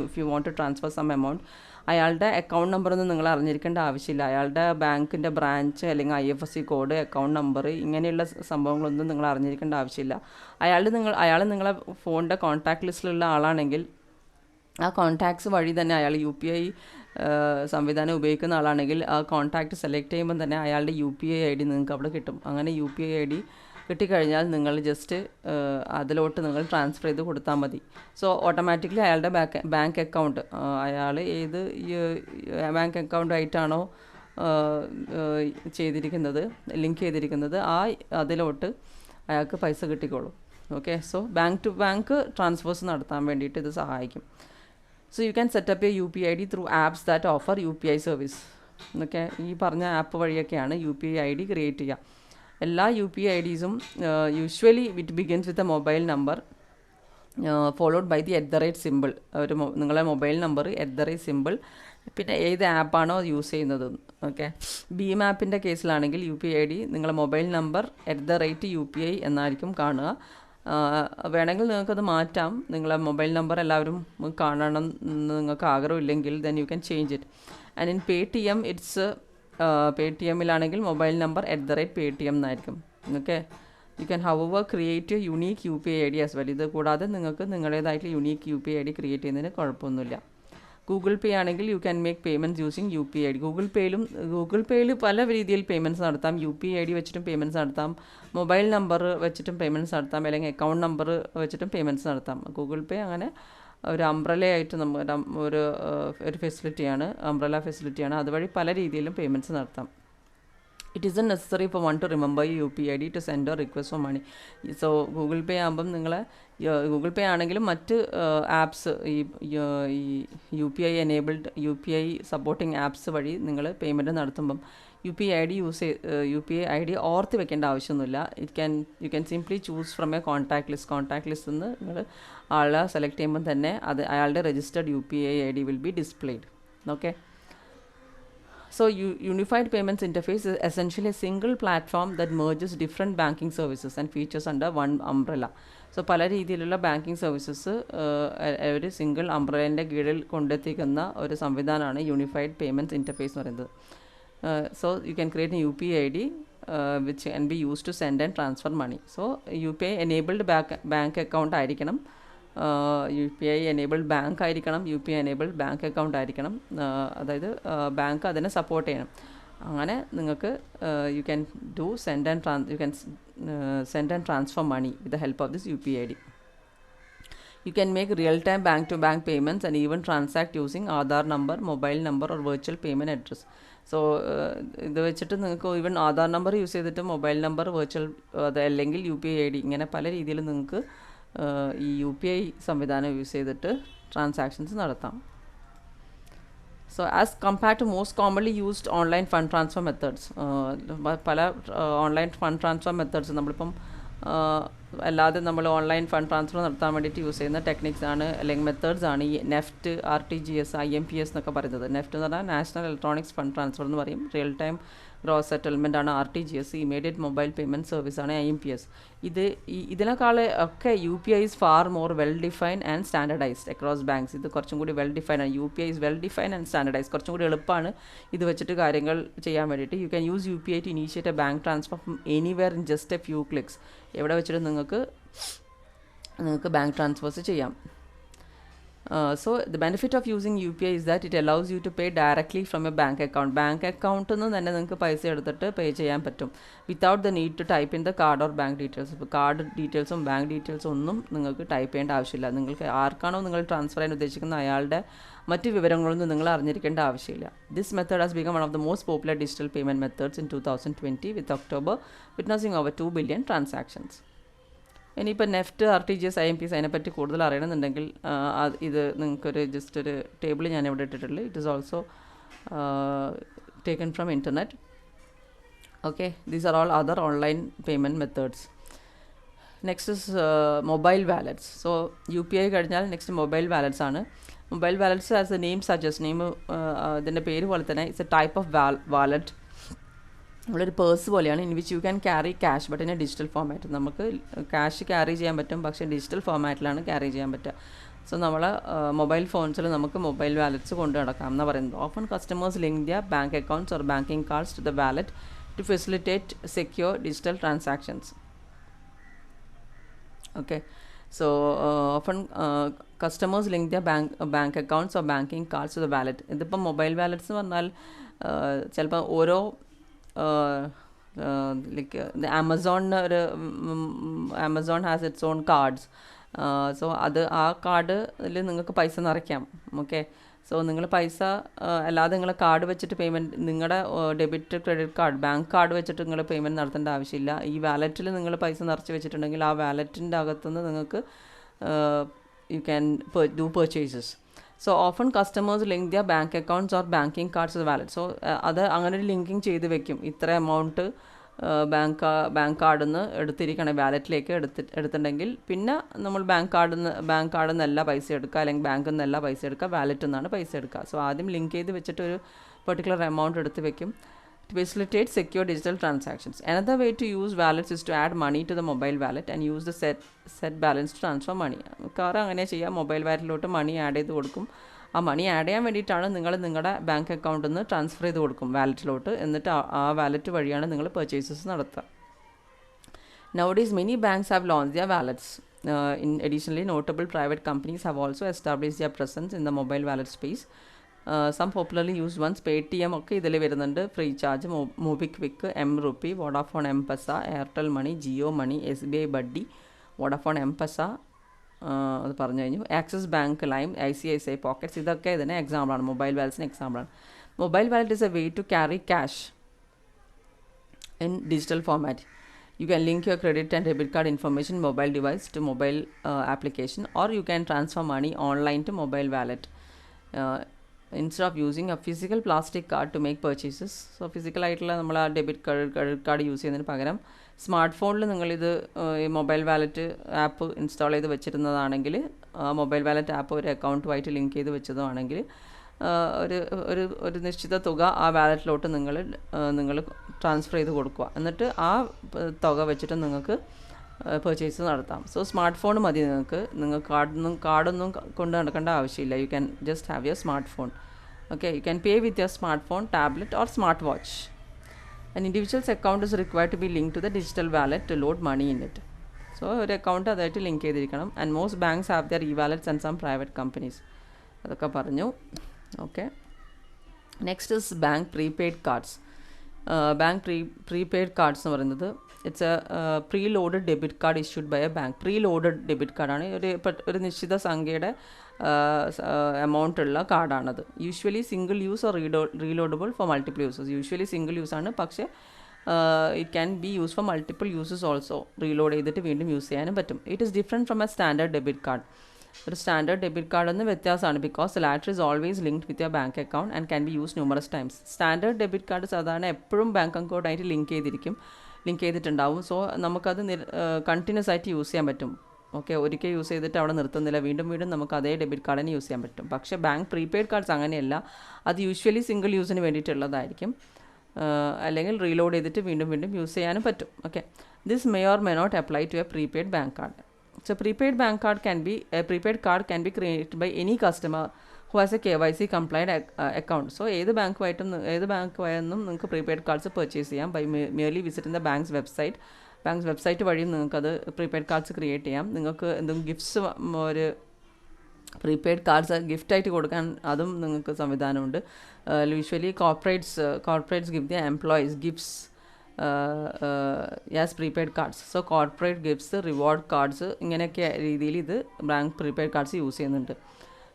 if you want to transfer some amount, അയാളുടെ അക്കൗണ്ട് നമ്പറൊന്നും നിങ്ങൾ അറിഞ്ഞിരിക്കേണ്ട ആവശ്യമില്ല. അയാളുടെ ബാങ്കിൻ്റെ ബ്രാഞ്ച് അല്ലെങ്കിൽ IFSC കോഡ്, അക്കൗണ്ട് നമ്പർ, ഇങ്ങനെയുള്ള സംഭവങ്ങളൊന്നും നിങ്ങൾ അറിഞ്ഞിരിക്കേണ്ട ആവശ്യമില്ല. അയാൾ നിങ്ങളെ ഫോണിൻ്റെ കോൺടാക്ട് ലിസ്റ്റിലുള്ള ആളാണെങ്കിൽ ആ കോൺടാക്ട്സ് വഴി തന്നെ അയാൾ UPI സംവിധാനം ഉപയോഗിക്കുന്ന ആളാണെങ്കിൽ ആ കോൺടാക്റ്റ് സെലക്ട് ചെയ്യുമ്പോൾ തന്നെ അയാളുടെ UPI ID നിങ്ങൾക്ക് അവിടെ കിട്ടും. അങ്ങനെ UPI ID കിട്ടിക്കഴിഞ്ഞാൽ നിങ്ങൾ ജസ്റ്റ് അതിലോട്ട് നിങ്ങൾ ട്രാൻസ്ഫർ ചെയ്ത് കൊടുത്താൽ മതി. സോ ഓട്ടോമാറ്റിക്കലി അയാളുടെ ബാങ്ക് അക്കൗണ്ട്, അയാൾ ഏത് ബാങ്ക് അക്കൗണ്ടായിട്ടാണോ ലിങ്ക് ചെയ്തിരിക്കുന്നത് അതിലോട്ട് അയാൾക്ക് പൈസ കിട്ടിക്കോളും. Okay, so bank to bank transfers നടത്താൻ വേണ്ടിയിട്ട് ഇത് സഹായിക്കും. So you can set up a UPI ID through apps that offer UPI service. Okay, ഈ പറഞ്ഞ ആപ്പ് വഴിയൊക്കെയാണ് UPI ID ക്രിയേറ്റ് ചെയ്യുക. എല്ലാ UPI IDസും usually it begins with a mobile number followed by the @symbol. നിങ്ങളെ mobile number @symbol, പിന്നെ ഏത് ആപ്പാണോ യൂസ് ചെയ്യുന്നത്. ഓക്കെ, Bheem ആപ്പിൻ്റെ കേസിലാണെങ്കിൽ UPI ID നിങ്ങളെ മൊബൈൽ നമ്പർ @UPI എന്നായിരിക്കും കാണുക. വേണമെങ്കിൽ നിങ്ങൾക്കത് മാറ്റാം. നിങ്ങളെ മൊബൈൽ നമ്പർ എല്ലാവരും കാണണം എന്ന് നിങ്ങൾക്ക് ആഗ്രഹമില്ലെങ്കിൽ then you can change it. And in Paytm it's Paytmലാണെങ്കിൽ മൊബൈൽ നമ്പർ @Paytm എന്നായിരിക്കും. Okay, you can however create unique UPI ID as well. ഇത് കൂടാതെ നിങ്ങൾക്ക് നിങ്ങളുടേതായിട്ടുള്ള യുണീക്ക് UPI ID ക്രിയേറ്റ് ചെയ്യുന്നതിന് കുഴപ്പമൊന്നുമില്ല. ഗൂഗിൾ പേ ആണെങ്കിൽ you can make payments using UPI ID. Google പേയിൽ പല രീതിയിൽ പേയ്മെൻറ്റ്സ് നടത്താം. UPI ID വെച്ചിട്ടും പേയ്മെൻറ്റ്സ് നടത്താം, മൊബൈൽ നമ്പർ വെച്ചിട്ടും പേയ്മെൻറ്റ്സ് നടത്താം, അല്ലെങ്കിൽ അക്കൗണ്ട് നമ്പർ വെച്ചിട്ടും പേയ്മെൻറ്റ്സ് നടത്താം. ഗൂഗിൾ പേ അങ്ങനെ ഒരു അംബ്രലയായിട്ട് ഒരു ഫെസിലിറ്റിയാണ്, അംബ്രല ഫെസിലിറ്റിയാണ്. അതുവഴി പല രീതിയിലും പേയ്മെൻറ്റ്സ് നടത്താം. It is necessary for one to remember UPI ID to send or request for money. So Google Pay ആകുമ്പം ഗൂഗിൾ പേ ആണെങ്കിലും മറ്റ് ആപ്സ്, ഈ UPI enabled UPI supporting apps വഴി നിങ്ങൾ പേയ്മെൻറ്റ് നടത്തുമ്പം U P I I D ഓർത്ത് വെക്കേണ്ട ആവശ്യമൊന്നുമില്ല. You can simply choose from a contact list നിന്ന് നിങ്ങൾ ആളെ സെലക്ട് ചെയ്യുമ്പോൾ തന്നെ അയാളുടെ registered U P I I D will be displayed. Okay. So Unified Payments Interface is essentially a single platform that merges different banking services and features under one umbrella. So പല രീതിയിലുള്ള banking services ഒരു single അംബ്രലൻ്റെ കീഴിൽ കൊണ്ടെത്തിക്കുന്ന ഒരു സംവിധാനമാണ് Unified Payments Interface എന്ന് പറയുന്നത്. So you can create U P I D which can be use to send and transfer money. So U P I enabled bank account ആയിരിക്കണം, U P I enabled bank ആയിരിക്കണം, U P I enabled bank account ആയിരിക്കണം. അതായത് bank അതിനെ support ചെയ്യണം. അങ്ങനെ നിങ്ങൾക്ക് you can do send and transfer money with the help of this you P I D. You can make real-time bank-to-bank payments and even transact using Aadhaar number, mobile number or virtual payment address. So ഇത് വെച്ചിട്ട് നിങ്ങൾക്ക് even Aadhaar number use ചെയ്തിട്ട് mobile number virtual അതല്ലെങ്കിൽ U P I I D ഇങ്ങനെ പല രീതിയിൽ നിങ്ങൾക്ക് ഈ യു പി ഐ സംവിധാനം യൂസ് ചെയ്തിട്ട് ട്രാൻസാക്ഷൻസ് നടത്താം. So as compared to most commonly used online fund transfer methods, പല ഓൺലൈൻ ഫണ്ട് ട്രാൻസ്ഫർ മെത്തേഡ്സ് നമ്മളിപ്പം അല്ലാതെ നമ്മൾ ഓൺലൈൻ ഫണ്ട് ട്രാൻസ്ഫർ നടത്താൻ വേണ്ടിയിട്ട് യൂസ് ചെയ്യുന്ന ടെക്നിക്സ് ആണ് അല്ലെങ്കിൽ മെത്തേഡ്സ് ആണ് ഈ നെഫ്റ്റ്, RTGS, IMPS എന്നൊക്കെ പറയുന്നത്. നെഫ്റ്റ് എന്ന് പറഞ്ഞാൽ നാഷണൽ ഇലക്ട്രോണിക്സ് ഫണ്ട് ട്രാൻസ്ഫർ എന്ന് പറയും. റിയൽ ടൈം ഗ്രോസ് സെറ്റിൽമെൻ്റ് ആണ് RTGS. Immediate mobile payment service ആണ് IMPS. ഇതിനേക്കാൾ ഒക്കെ U P I is far more well defined and standardised across banks. ഇത് കുറച്ചും കൂടി വെൽ ഡിഫൈൻഡ് ആണ്. U P I is well defined and standardised. കുറച്ചും കൂടി എളുപ്പമാണ് ഇത് വെച്ചിട്ട് കാര്യങ്ങൾ ചെയ്യാൻ വേണ്ടിയിട്ട്. You can use U P I to initiate a bank transfer from anywhere in just a few clicks. എവിടെ വെച്ചിട്ട് നിങ്ങൾക്ക് ബാങ്ക് ട്രാൻസ്ഫേഴ്സ് ചെയ്യാം. So the benefit of using UPI is that it allows you to pay directly from a bank account. Bank അക്കൗണ്ടിൽ നിന്ന് തന്നെ നിങ്ങൾക്ക് പൈസ എടുത്തിട്ട് പേ ചെയ്യാൻ പറ്റും without the need to type in the card or bank details. ഇപ്പോൾ card ഡീറ്റെയിൽസും ബാങ്ക് ഡീറ്റെയിൽസും ഒന്നും നിങ്ങൾക്ക് ടൈപ്പ് ചെയ്യേണ്ട ആവശ്യമില്ല. നിങ്ങൾക്ക് ആർക്കാണോ നിങ്ങൾ ട്രാൻസ്ഫർ ചെയ്യാൻ ഉദ്ദേശിക്കുന്ന അയാളുടെ മറ്റ് വിവരങ്ങളൊന്നും നിങ്ങൾ അറിഞ്ഞിരിക്കേണ്ട ആവശ്യമില്ല. This method has become one of the most popular digital payment methods in 2020 with October witnessing over 2 billion transactions. ഇനിയിപ്പോൾ നെഫ്റ്റ്, RTGS, IMPS അതിനെപ്പറ്റി കൂടുതൽ അറിയണമെന്നുണ്ടെങ്കിൽ ഇത് നിങ്ങൾക്കൊരു ജസ്റ്റ് ഒരു ടേബിൾ ഞാൻ ഇവിടെ ഇട്ടിട്ടുള്ളൂ. It is also taken from internet. Okay, these are all other online payment methods. Next is mobile wallets. So U P I കഴിഞ്ഞാൽ നെക്സ്റ്റ് മൊബൈൽ വാലറ്റ്സ് ആണ്. Mobile wallets as a name suggest, ഇതിൻ്റെ പേര് പോലെ തന്നെ it's a type of wallet. നമ്മളൊരു purse പോലെയാണ്. In which you can carry cash but in a digital format. നമുക്ക് cash carry ചെയ്യാൻ പറ്റും, പക്ഷേ ഡിജിറ്റൽ ഫോമാറ്റിലാണ് ക്യാരി ചെയ്യാൻ പറ്റുക. സോ നമ്മൾ മൊബൈൽ ഫോൺസിൽ നമുക്ക് മൊബൈൽ വാലറ്റ്സ് കൊണ്ട് നടക്കാം എന്നാണ് പറയുന്നത്. Often customers link their bank accounts or banking cards to the wallet to facilitate secure digital transactions. Okay, so often customers link their bank accounts or banking cards to the wallet. ഇതിപ്പം mobile wallets എന്ന് പറഞ്ഞാൽ ചിലപ്പോൾ ഓരോ like ആമസോണിന് ഒരു Amazon has its own cards. So ആ കാർഡിൽ നിങ്ങൾക്ക് പൈസ നിറയ്ക്കാം. ഓക്കെ, സോ നിങ്ങൾ പൈസ അല്ലാതെ നിങ്ങൾ കാർഡ് വെച്ചിട്ട് പേയ്മെൻറ്റ്, നിങ്ങളുടെ debit, credit card, bank card വെച്ചിട്ട് നിങ്ങൾ പേയ്മെൻറ്റ് നടത്തേണ്ട ആവശ്യമില്ല. ഈ വാലറ്റിൽ നിങ്ങൾ പൈസ നിറച്ച് വെച്ചിട്ടുണ്ടെങ്കിൽ ആ വാലറ്റിൻ്റെ അകത്തുനിന്ന് നിങ്ങൾക്ക് you can do purchases. So often customers link their bank accounts or banking cards to wallet. So അത് അങ്ങനെ ഒരു ലിങ്കിങ് ചെയ്ത് വെക്കും. ഇത്ര എമൗണ്ട് ബാങ്ക് കാർഡിൽ നിന്ന് എടുത്തിരിക്കണം വാലറ്റിലേക്ക് എടുത്തിട്ടുണ്ടെങ്കിൽ പിന്നെ നമ്മൾ ബാങ്ക് കാർഡിൽ നിന്നല്ല പൈസ എടുക്കുക, അല്ലെങ്കിൽ ബാങ്കിൽ നിന്നല്ല പൈസ എടുക്കുക, വാലറ്റിൽ നിന്നാണ് പൈസ എടുക്കുക. സോ ആദ്യം ലിങ്ക് ചെയ്ത് വെച്ചിട്ട് ഒരു പെർട്ടിക്കുലർ എമൗണ്ട് എടുത്ത് വെക്കും. To facilitate secure digital transactions. Another way to use wallets is to add money to the mobile wallet and use the set balance to transfer money. കാരണം അങ്ങനെ ചെയ്യാം. മൊബൈൽ വാലറ്റിലോട്ട് മണി add ചെയ്ത് കൊടുക്കും. ആ മണി ആഡ് ചെയ്യാൻ വേണ്ടിയിട്ടാണ് നിങ്ങൾ നിങ്ങളുടെ ബാങ്ക് അക്കൗണ്ടിൽ നിന്ന് ട്രാൻസ്ഫർ ചെയ്ത് കൊടുക്കും വാലറ്റിലോട്ട്. എന്നിട്ട് ആ വാലറ്റ് വഴിയാണ് നിങ്ങൾ പർച്ചേസസ് നടത്തുക. Nowadays, many banks have launched their wallets. Additionally, notable private companies have also established their presence in the mobile wallet space. Some popularly used ones, Paytm ഒക്കെ ഇതിൽ വരുന്നുണ്ട്, free charge, MobiKwik, M-Rupee, Vodafone M-Pesa, Airtel money, Jio money, SBI buddy, Vodafone M-Pesa അത് പറഞ്ഞു കഴിഞ്ഞു, Axis bank Lime, ICICI pockets, ഇതൊക്കെ ഇതിന് എക്സാമ്പിളാണ്, mobile വാലറ്റ്സിന് എക്സാമ്പിളാണ്. Mobile wallet is a way to carry cash in digital format. You can link your credit and debit card information mobile device to mobile application, or you can transfer money online to mobile wallet. Instead of using a physical plastic card to make purchases. So ഫിസിക്കലായിട്ടുള്ള നമ്മൾ ആ debit card use ചെയ്യുന്നതിന് പകരം smart ഫോണിൽ നിങ്ങളിത് ഈ mobile wallet app install ചെയ്ത് വെച്ചിരുന്നതാണെങ്കിൽ, mobile wallet app ഒരു അക്കൗണ്ടുമായിട്ട് ലിങ്ക് ചെയ്ത് വെച്ചതുമാണെങ്കിൽ ഒരു ഒരു ഒരു നിശ്ചിത തുക ആ വാലറ്റിലോട്ട് നിങ്ങൾ ട്രാൻസ്ഫർ ചെയ്ത് കൊടുക്കുക. എന്നിട്ട് ആ തുക വെച്ചിട്ട് നിങ്ങൾക്ക് പർച്ചേസ് നടത്താം. സോ സ്മാർട്ട് ഫോൺ മതി നിങ്ങൾക്ക് കാർഡൊന്നും കൊണ്ട് നടക്കേണ്ട ആവശ്യമില്ല. You can just have your smart phone. Okay, you can pay with your smart phone, tablet or smart watch. An individual's account is required to be linked to the digital wallet to load money in it. So ഒരു account അതായിട്ട് link ചെയ്തിരിക്കണം. And most banks have their e-wallets and some private companies. അതൊക്കെ പറഞ്ഞു. Okay, next is bank prepaid cards. Bank prepaid cards എന്ന് പറയുന്നത് it's a preloaded debit card issued by a bank. Preloaded debit കാർഡാണ്. ഒരു നിശ്ചിത സംഖ്യയുടെ amount ഉള്ള കാർഡാണത്. Usually single use or reloadable for multiple uses. Usually single use ആണ്, പക്ഷേ it can be use for multiple uses also. Reload ചെയ്തിട്ട് വീണ്ടും യൂസ് ചെയ്യാനും പറ്റും. It is different from a standard debit card. ഒരു സ്റ്റാൻഡേർഡ് ഡെബിറ്റ് കാർഡ് എന്ന് വ്യത്യാസമാണ്. Because latter is always linked with your bank account and can be use numerous times. Standard debit card സാധാരണ എപ്പോഴും bank അക്കൗണ്ടായിട്ട് link ചെയ്തിട്ടുണ്ടാവും. So നമുക്കത് continuous ആയിട്ട് use ചെയ്യാൻ പറ്റും. ഓക്കെ, ഒരിക്കൽ യൂസ് ചെയ്തിട്ട് അവിടെ നിർത്തുന്നില്ല, വീണ്ടും നമുക്ക് അതേ ഡെബിറ്റ് കാർഡിന് യൂസ് ചെയ്യാൻ പറ്റും. പക്ഷേ ബാങ്ക് പ്രീപെയ്ഡ് കാർഡ്സ് അങ്ങനെയല്ല. അത് യൂഷ്വലി സിംഗിൾ യൂസിന് വേണ്ടിയിട്ടുള്ളതായിരിക്കും, അല്ലെങ്കിൽ റീലോഡ് ചെയ്തിട്ട് വീണ്ടും യൂസ് ചെയ്യാനും പറ്റും. Okay, this may or may not apply to a prepaid bank card. So prepaid card can be created by any customer who has a KYC compliant account. So ഏത് ബാങ്കുമായിട്ടും നിങ്ങൾക്ക് prepaid cards purchase ചെയ്യാം by merely visiting the bank's website. Banks website വഴിയും നിങ്ങൾക്കത് prepaid cards create ചെയ്യാം. നിങ്ങൾക്ക് എന്തെങ്കിലും gifts, ഒരു പ്രീപെയ്ഡ് കാർഡ്സ് ഗിഫ്റ്റായിട്ട് കൊടുക്കാൻ അതും നിങ്ങൾക്ക് സംവിധാനമുണ്ട്. Usually corporates give the employees gifts as prepaid cards. So corporate gifts, reward cards, ഇങ്ങനെയൊക്കെ രീതിയിൽ ഇത് ബാങ്ക് പ്രീപെയ്ഡ് കാർഡ്സ് യൂസ് ചെയ്യുന്നുണ്ട്.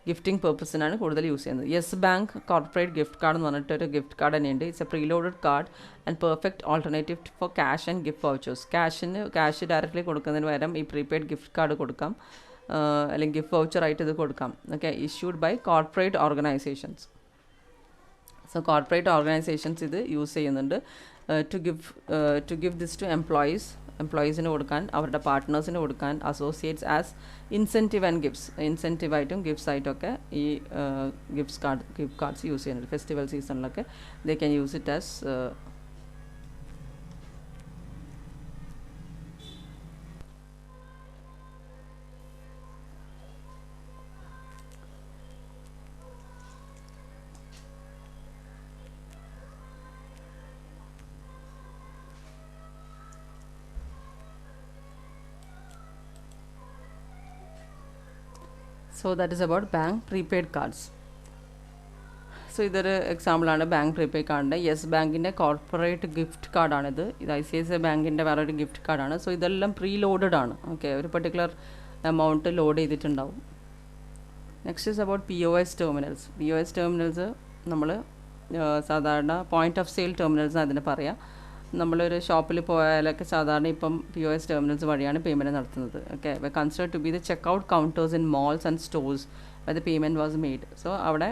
ഗിഫ്റ്റിംഗ് പർപ്പസിനാണ് കൂടുതൽ യൂസ് ചെയ്യുന്നത്. Yes bank corporate gift card എന്ന് പറഞ്ഞിട്ടൊരു ഗിഫ്റ്റ് കാർഡ് തന്നെയുണ്ട്. It's a preloaded card and perfect alternative for cash and gift vouchers. Cash directly കൊടുക്കുന്നതിന് പകരം ഈ പ്രീപെയ്ഡ് ഗിഫ്റ്റ് കാർഡ് കൊടുക്കാം, അല്ലെങ്കിൽ ഗിഫ്റ്റ് വൗച്ചറായിട്ട് ഇത് കൊടുക്കാം. Okay, issued by corporate organisations. So corporate organisations ഇത് യൂസ് ചെയ്യുന്നുണ്ട് ടു ഗിവ് ദിസ് ടു എംപ്ലോയീസിന് കൊടുക്കാൻ, അവരുടെ പാർട്ട്നേഴ്സിന് കൊടുക്കാൻ, associates as incentive and gifts. ഇൻസെൻറ്റീവായിട്ടും ഗിഫ്റ്റ്സ് ആയിട്ടൊക്കെ ഈ ഗിഫ്റ്റ് കാർഡ്സ് യൂസ് ചെയ്യുന്നുണ്ട്. ഫെസ്റ്റിവൽ സീസണിലൊക്കെ they can use it as So that is about bank prepaid cards. So ഇതൊരു എക്സാമ്പിളാണ് ബാങ്ക് പ്രീപെയ്ഡ് കാർഡിൻ്റെ. യെസ് ബാങ്കിൻ്റെ കോർപ്പറേറ്റ് ഗിഫ്റ്റ് കാർഡാണിത്. ഇത് ICICI ബാങ്കിൻ്റെ വേറൊരു ഗിഫ്റ്റ് കാർഡാണ്. സോ ഇതെല്ലാം പ്രീ ലോഡഡ് ആണ്. ഓക്കെ, ഒരു പെർട്ടിക്കുലർ എമൗണ്ട് ലോഡ് ചെയ്തിട്ടുണ്ടാവും. Next is about POS terminals. POS terminals നമ്മൾ സാധാരണ പോയിൻ്റ് ഓഫ് സെയിൽ ടെർമിനൽസ് അതിന് പറയാം. നമ്മളൊരു ഷോപ്പിൽ പോയാലൊക്കെ സാധാരണ ഇപ്പം POS ടെർമിനൽസ് വഴിയാണ് പേയ്മെൻറ്റ് നടത്തുന്നത്. Okay, consider to be the checkout counters in malls and stores where the payment was made. So അവിടെ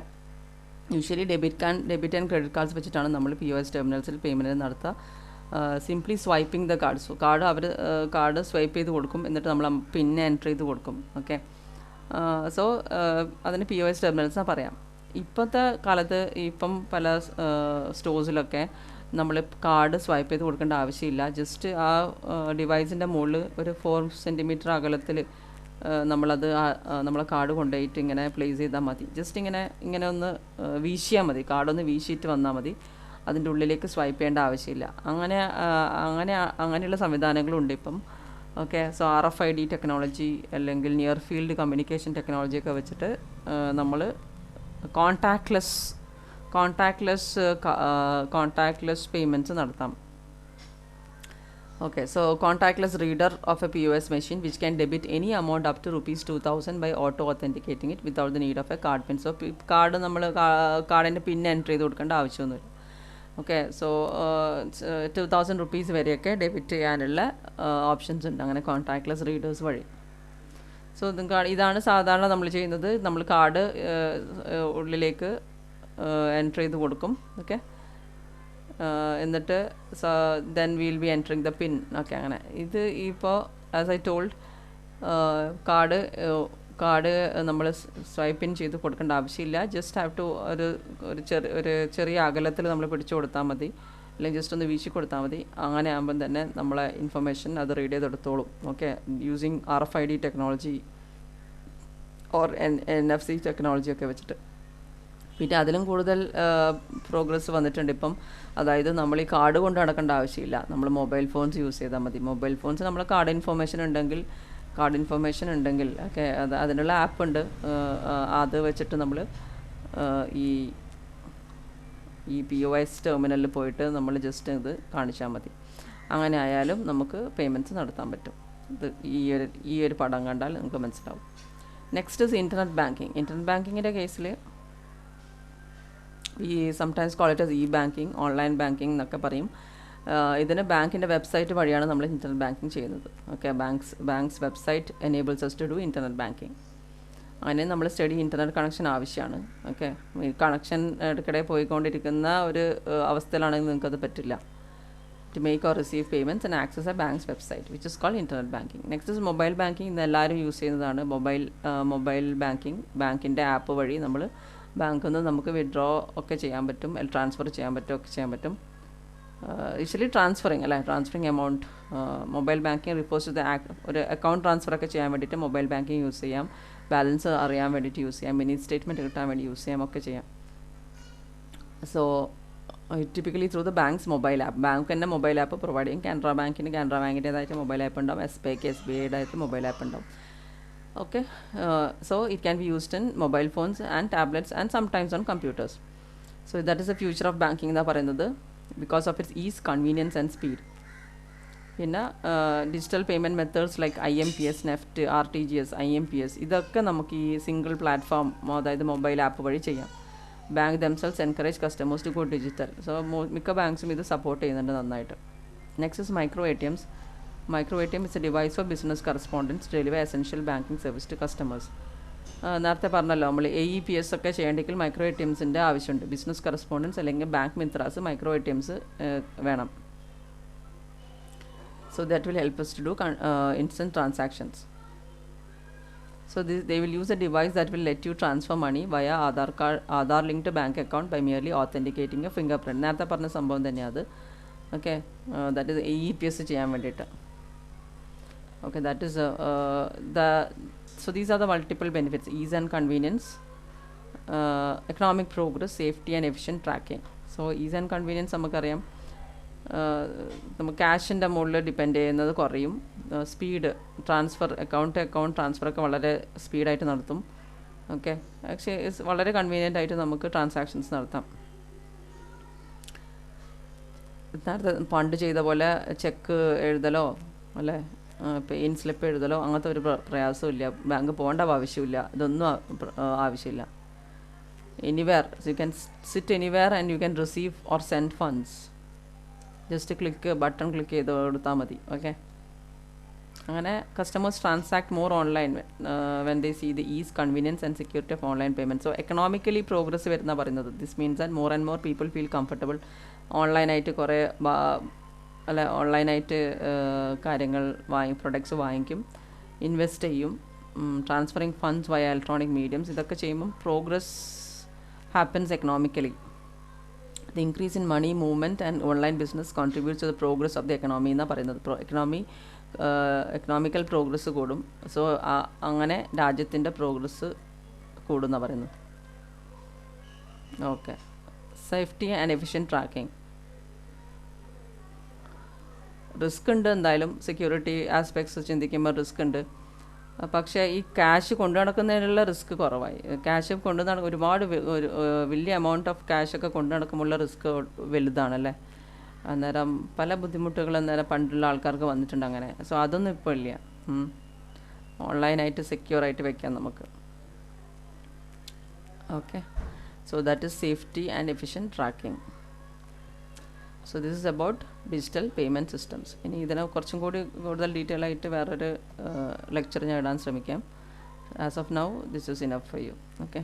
usually debit and credit cards വെച്ചിട്ടാണ് നമ്മൾ POS ടെർമിനൽസിൽ പേയ്മെൻറ്റ് നടത്തുക. Simply swiping the card. So card swipe ചെയ്ത് കൊടുക്കും, എന്നിട്ട് നമ്മൾ പിന്നെ എൻറ്റർ ചെയ്ത് കൊടുക്കും. ഓക്കെ, സോ അതിന് POS ടെർമിനൽസ് പറയാം. ഇപ്പോഴത്തെ കാലത്ത് ഇപ്പം പല സ്റ്റോഴ്സിലൊക്കെ നമ്മൾ കാർഡ് സ്വൈപ്പ് ചെയ്ത് കൊടുക്കേണ്ട ആവശ്യമില്ല. ജസ്റ്റ് ആ ഡിവൈസിൻ്റെ മുകളിൽ ഒരു 4 സെൻറ്റിമീറ്റർ അകലത്തിൽ നമ്മളെ കാർഡ് കൊണ്ടുപോയിട്ട് ഇങ്ങനെ പ്ലേസ് ചെയ്താൽ മതി. ജസ്റ്റ് ഇങ്ങനെ ഒന്ന് വീശിയാൽ മതി, കാർഡൊന്ന് വീശിയിട്ട് വന്നാൽ മതി. അതിൻ്റെ ഉള്ളിലേക്ക് സ്വൈപ്പ് ചെയ്യേണ്ട ആവശ്യമില്ല. അങ്ങനെയുള്ള സംവിധാനങ്ങളുണ്ട് ഇപ്പം. ഓക്കെ, സോ RFID ടെക്നോളജി അല്ലെങ്കിൽ നിയർ ഫീൽഡ് കമ്മ്യൂണിക്കേഷൻ ടെക്നോളജിയൊക്കെ വെച്ചിട്ട് നമ്മൾ കോൺടാക്ട്ലെസ് പേയ്മെൻറ്റ്സ് നടത്താം. Okay, so contactless reader of a POS machine which can debit any amount up to rupees 2000 by auto authenticating it without the need of a card pin. So card നമ്മൾ കാർഡിൻ്റെ പിൻ enter ചെയ്ത് കൊടുക്കേണ്ട ആവശ്യമൊന്നുമില്ല. Okay, so 2000 rupees വരെയൊക്കെ debit ചെയ്യാനുള്ള options ഉണ്ട് അങ്ങനെ contactless readers വഴി. സോ ഇതാണ് സാധാരണ നമ്മൾ ചെയ്യുന്നത്. നമ്മൾ കാർഡ് ഉള്ളിലേക്ക് എൻ്റർ ചെയ്ത് കൊടുക്കും. ഓക്കെ, എന്നിട്ട് then will be entering the pin. Okay, അങ്ങനെ ഇത് ഇപ്പോൾ ആസ് ഐ ടോൾഡ് കാർഡ് നമ്മൾ സ്വൈപ്പ് ഇൻ ചെയ്ത് കൊടുക്കേണ്ട ആവശ്യമില്ല. ജസ്റ്റ് ഹാവ് ടു ഒരു ചെറിയ അകലത്തിൽ നമ്മൾ പിടിച്ചു കൊടുത്താൽ മതി, അല്ലെങ്കിൽ ജസ്റ്റ് ഒന്ന് വീശി കൊടുത്താൽ മതി. അങ്ങനെ ആകുമ്പം തന്നെ നമ്മളെ ഇൻഫർമേഷൻ അത് റീഡ് ചെയ്തെടുത്തോളും. Okay, using RFID technology or NFC technology ഒക്കെ വെച്ചിട്ട്. പിന്നെ അതിലും കൂടുതൽ പ്രോഗ്രസ് വന്നിട്ടുണ്ട് ഇപ്പം. അതായത് നമ്മൾ ഈ കാർഡ് കൊണ്ട് നടക്കേണ്ട ആവശ്യമില്ല, നമ്മൾ മൊബൈൽ ഫോൺസ് യൂസ് ചെയ്താൽ മതി. മൊബൈൽ ഫോൺസ് നമ്മൾ കാർഡ് ഇൻഫർമേഷൻ ഉണ്ടെങ്കിൽ ഓക്കെ, അതിനുള്ള ആപ്പ് ഉണ്ട്. അത് വെച്ചിട്ട് നമ്മൾ ഈ POS ടെർമിനലിൽ പോയിട്ട് നമ്മൾ ജസ്റ്റ് ഇത് കാണിച്ചാൽ മതി. അങ്ങനെ ആയാലും നമുക്ക് പേയ്മെൻറ്റ്സ് നടത്താൻ പറ്റും. ഇത് ഈ ഒരു പടം കണ്ടാൽ നമുക്ക് മനസ്സിലാവും. Next is internet banking. Internet ബാങ്കിങ്ങിൻ്റെ കേസിൽ ഈ sometimes call it as banking, online banking എന്നൊക്കെ പറയും. ഇതിന് ബാങ്കിൻ്റെ വെബ്സൈറ്റ് വഴിയാണ് നമ്മൾ ഇൻ്റർനെറ്റ് ബാങ്കിങ് ചെയ്യുന്നത്. Okay, banks website enables us to do internet banking. അങ്ങനെ നമ്മൾ സ്റ്റഡി ഇൻ്റർനെറ്റ് കണക്ഷൻ ആവശ്യമാണ്. ഓക്കെ, ഈ കണക്ഷൻ ഇടയ്ക്കിടെ പോയിക്കൊണ്ടിരിക്കുന്ന ഒരു അവസ്ഥയിലാണെങ്കിൽ നിങ്ങൾക്കത് പറ്റില്ല. To make or receive payments and access a banks website which is called internet banking. Next is mobile banking. ഇന്ന് എല്ലാവരും യൂസ് ചെയ്യുന്നതാണ് മൊബൈൽ ബാങ്കിങ്. ബാങ്കിൻ്റെ ആപ്പ് വഴി നമ്മൾ ബാങ്കിൽ നിന്ന് നമുക്ക് വിഡ്രോ ഒക്കെ ചെയ്യാൻ പറ്റും, ട്രാൻസ്ഫർ ചെയ്യാൻ പറ്റും. Usually transferring amount. Mobile banking റിപ്പോസ് ടു ദ ഒരു അക്കൗണ്ട് ട്രാൻസ്ഫറൊക്കെ ചെയ്യാൻ വേണ്ടിയിട്ട് മൊബൈൽ ബാങ്കിങ് യൂസ് ചെയ്യാം. ബാലൻസ് അറിയാൻ വേണ്ടിയിട്ട് യൂസ് ചെയ്യാം, മിനി സ്റ്റേറ്റ്മെൻറ്റ് കിട്ടാൻ വേണ്ടി യൂസ് ചെയ്യാം, ഒക്കെ ചെയ്യാം. So typically through the banks mobile app. Bank തന്നെ മൊബൈൽ ആപ്പ് പ്രൊവൈഡ് ചെയ്യും. കാനറ ബാങ്കിൻ്റേതായിട്ട് മൊബൈൽ ആപ്പ് ഉണ്ടാവും, SBIയുടേതായിട്ട് മൊബൈൽ ആപ്പ് ഉണ്ടാവും. Okay, so it can be used in mobile phones and tablets and sometimes on computers. So that is the future of banking എന്ന് പറയുന്നത്, because of its ease, convenience and speed. പിന്നെ digital payment methods like IMPS, NEFT, RTGS, IMPS ഇതൊക്കെ നമുക്ക് ഈ single platform, അതായത് mobile app വഴി ചെയ്യാം. Bank themselves encourage customers to go digital. So മിക്ക ബാങ്ക്സും ഇത് സപ്പോർട്ട് ചെയ്യുന്നുണ്ട് നന്നായിട്ട്. Next is micro ATMs. Micro ATM is a device for business correspondents to deliver essential banking service to customers. നേരത്തെ പറഞ്ഞല്ലോ, നമ്മൾ AEPS ഒക്കെ ചെയ്യണമെങ്കിൽ മൈക്രോ ATMസിൻ്റെ ആവശ്യമുണ്ട്. ബിസിനസ് കറസ്പോണ്ടൻസ് അല്ലെങ്കിൽ ബാങ്ക് മിന്ത്രാസ് മൈക്രോ ATMs വേണം. So that will help us to do instant transactions. So they will use a device that will let you transfer money via Aadhaar linked bank account by merely authenticating a fingerprint. നേരത്തെ പറഞ്ഞ സംഭവം തന്നെയാണ് അത്. Okay, that is AEPS ചെയ്യാൻ വേണ്ടിയിട്ട്. Okay, that is so these are the multiple benefits: ease and convenience, economic progress, safety and efficient tracking. So ease and convenience നമുക്കറിയാം, നമുക്ക് ക്യാഷിൻ്റെ മുകളിൽ ഡിപ്പെൻഡ് ചെയ്യുന്നത് കുറയും. സ്പീഡ് ട്രാൻസ്ഫർ, അക്കൗണ്ട് ട്രാൻസ്ഫറൊക്കെ വളരെ സ്പീഡായിട്ട് നടത്തും. ഓക്കെ, പക്ഷേ വളരെ കൺവീനിയൻ്റ് ആയിട്ട് നമുക്ക് ട്രാൻസാക്ഷൻസ് നടത്താം. നേരത്തെ പണ്ട് ചെയ്ത പോലെ ചെക്ക് എഴുതലോ അല്ലേ പെയിൻ സ്ലിപ്പ് എഴുതലോ അങ്ങനത്തെ ഒരു പ്രയാസവും ഇല്ല. ബാങ്ക് പോകേണ്ട ആവശ്യമില്ല, ഇതൊന്നും ആവശ്യമില്ല. Anywhere, you can sit anywhere and you can receive or send funds. Just button click ചെയ്ത് കൊടുത്താൽ മതി. ഓക്കെ, അങ്ങനെ customers transact more online when they see the ease, convenience and security of online payment. So economically progress വരുന്ന പറയുന്നത്. This means and more people feel comfortable. ഓൺലൈനായിട്ട് കുറേ ഓൺലൈനായിട്ട് കാര്യങ്ങൾ പ്രൊഡക്ട്സ് വാങ്ങിക്കും, ഇൻവെസ്റ്റ് ചെയ്യും, transferring funds via electronic mediums. ഇതൊക്കെ ചെയ്യുമ്പം progress happens economically. The increase in money movement and online business contributes to the progress of the economy എന്നാണ് പറയുന്നത്. എക്കണോമിക്കൽ പ്രോഗ്രസ് കൂടും. സോ അങ്ങനെ രാജ്യത്തിൻ്റെ പ്രോഗ്രസ് കൂടുമെന്നാണ് പറയുന്നത്. Okay, safety and efficient tracking. Risk ഉണ്ട്, എന്തായാലും സെക്യൂരിറ്റി ആസ്പെക്ട്സ് ചിന്തിക്കുമ്പോൾ റിസ്ക് ഉണ്ട്. പക്ഷേ ഈ ക്യാഷ് കൊണ്ടു നടക്കുന്നതിനുള്ള റിസ്ക് കുറവായി. ക്യാഷ് ഒരുപാട് വലിയ എമൗണ്ട് ഓഫ് ക്യാഷൊക്കെ കൊണ്ടു നടക്കുമ്പോഴുള്ള റിസ്ക് വലുതാണല്ലേ. അന്നേരം പല ബുദ്ധിമുട്ടുകൾ അന്നേരം പണ്ടുള്ള ആൾക്കാർക്ക് വന്നിട്ടുണ്ട് അങ്ങനെ. സോ അതൊന്നും ഇപ്പോൾ ഇല്ല. ഓൺലൈനായിട്ട് സെക്യൂറായിട്ട് വെക്കാം നമുക്ക്. Okay, so that is safety and efficient tracking. So this is about digital payment systems. ഇനി ഇതിനെ കുറച്ചും കൂടി കൂടുതൽ ഡീറ്റെയിൽ ആയിട്ട് വേറൊരു ലെക്ചർ ഞാൻ ഇടാൻ ശ്രമിക്കാം. As of now this is enough for you. Okay.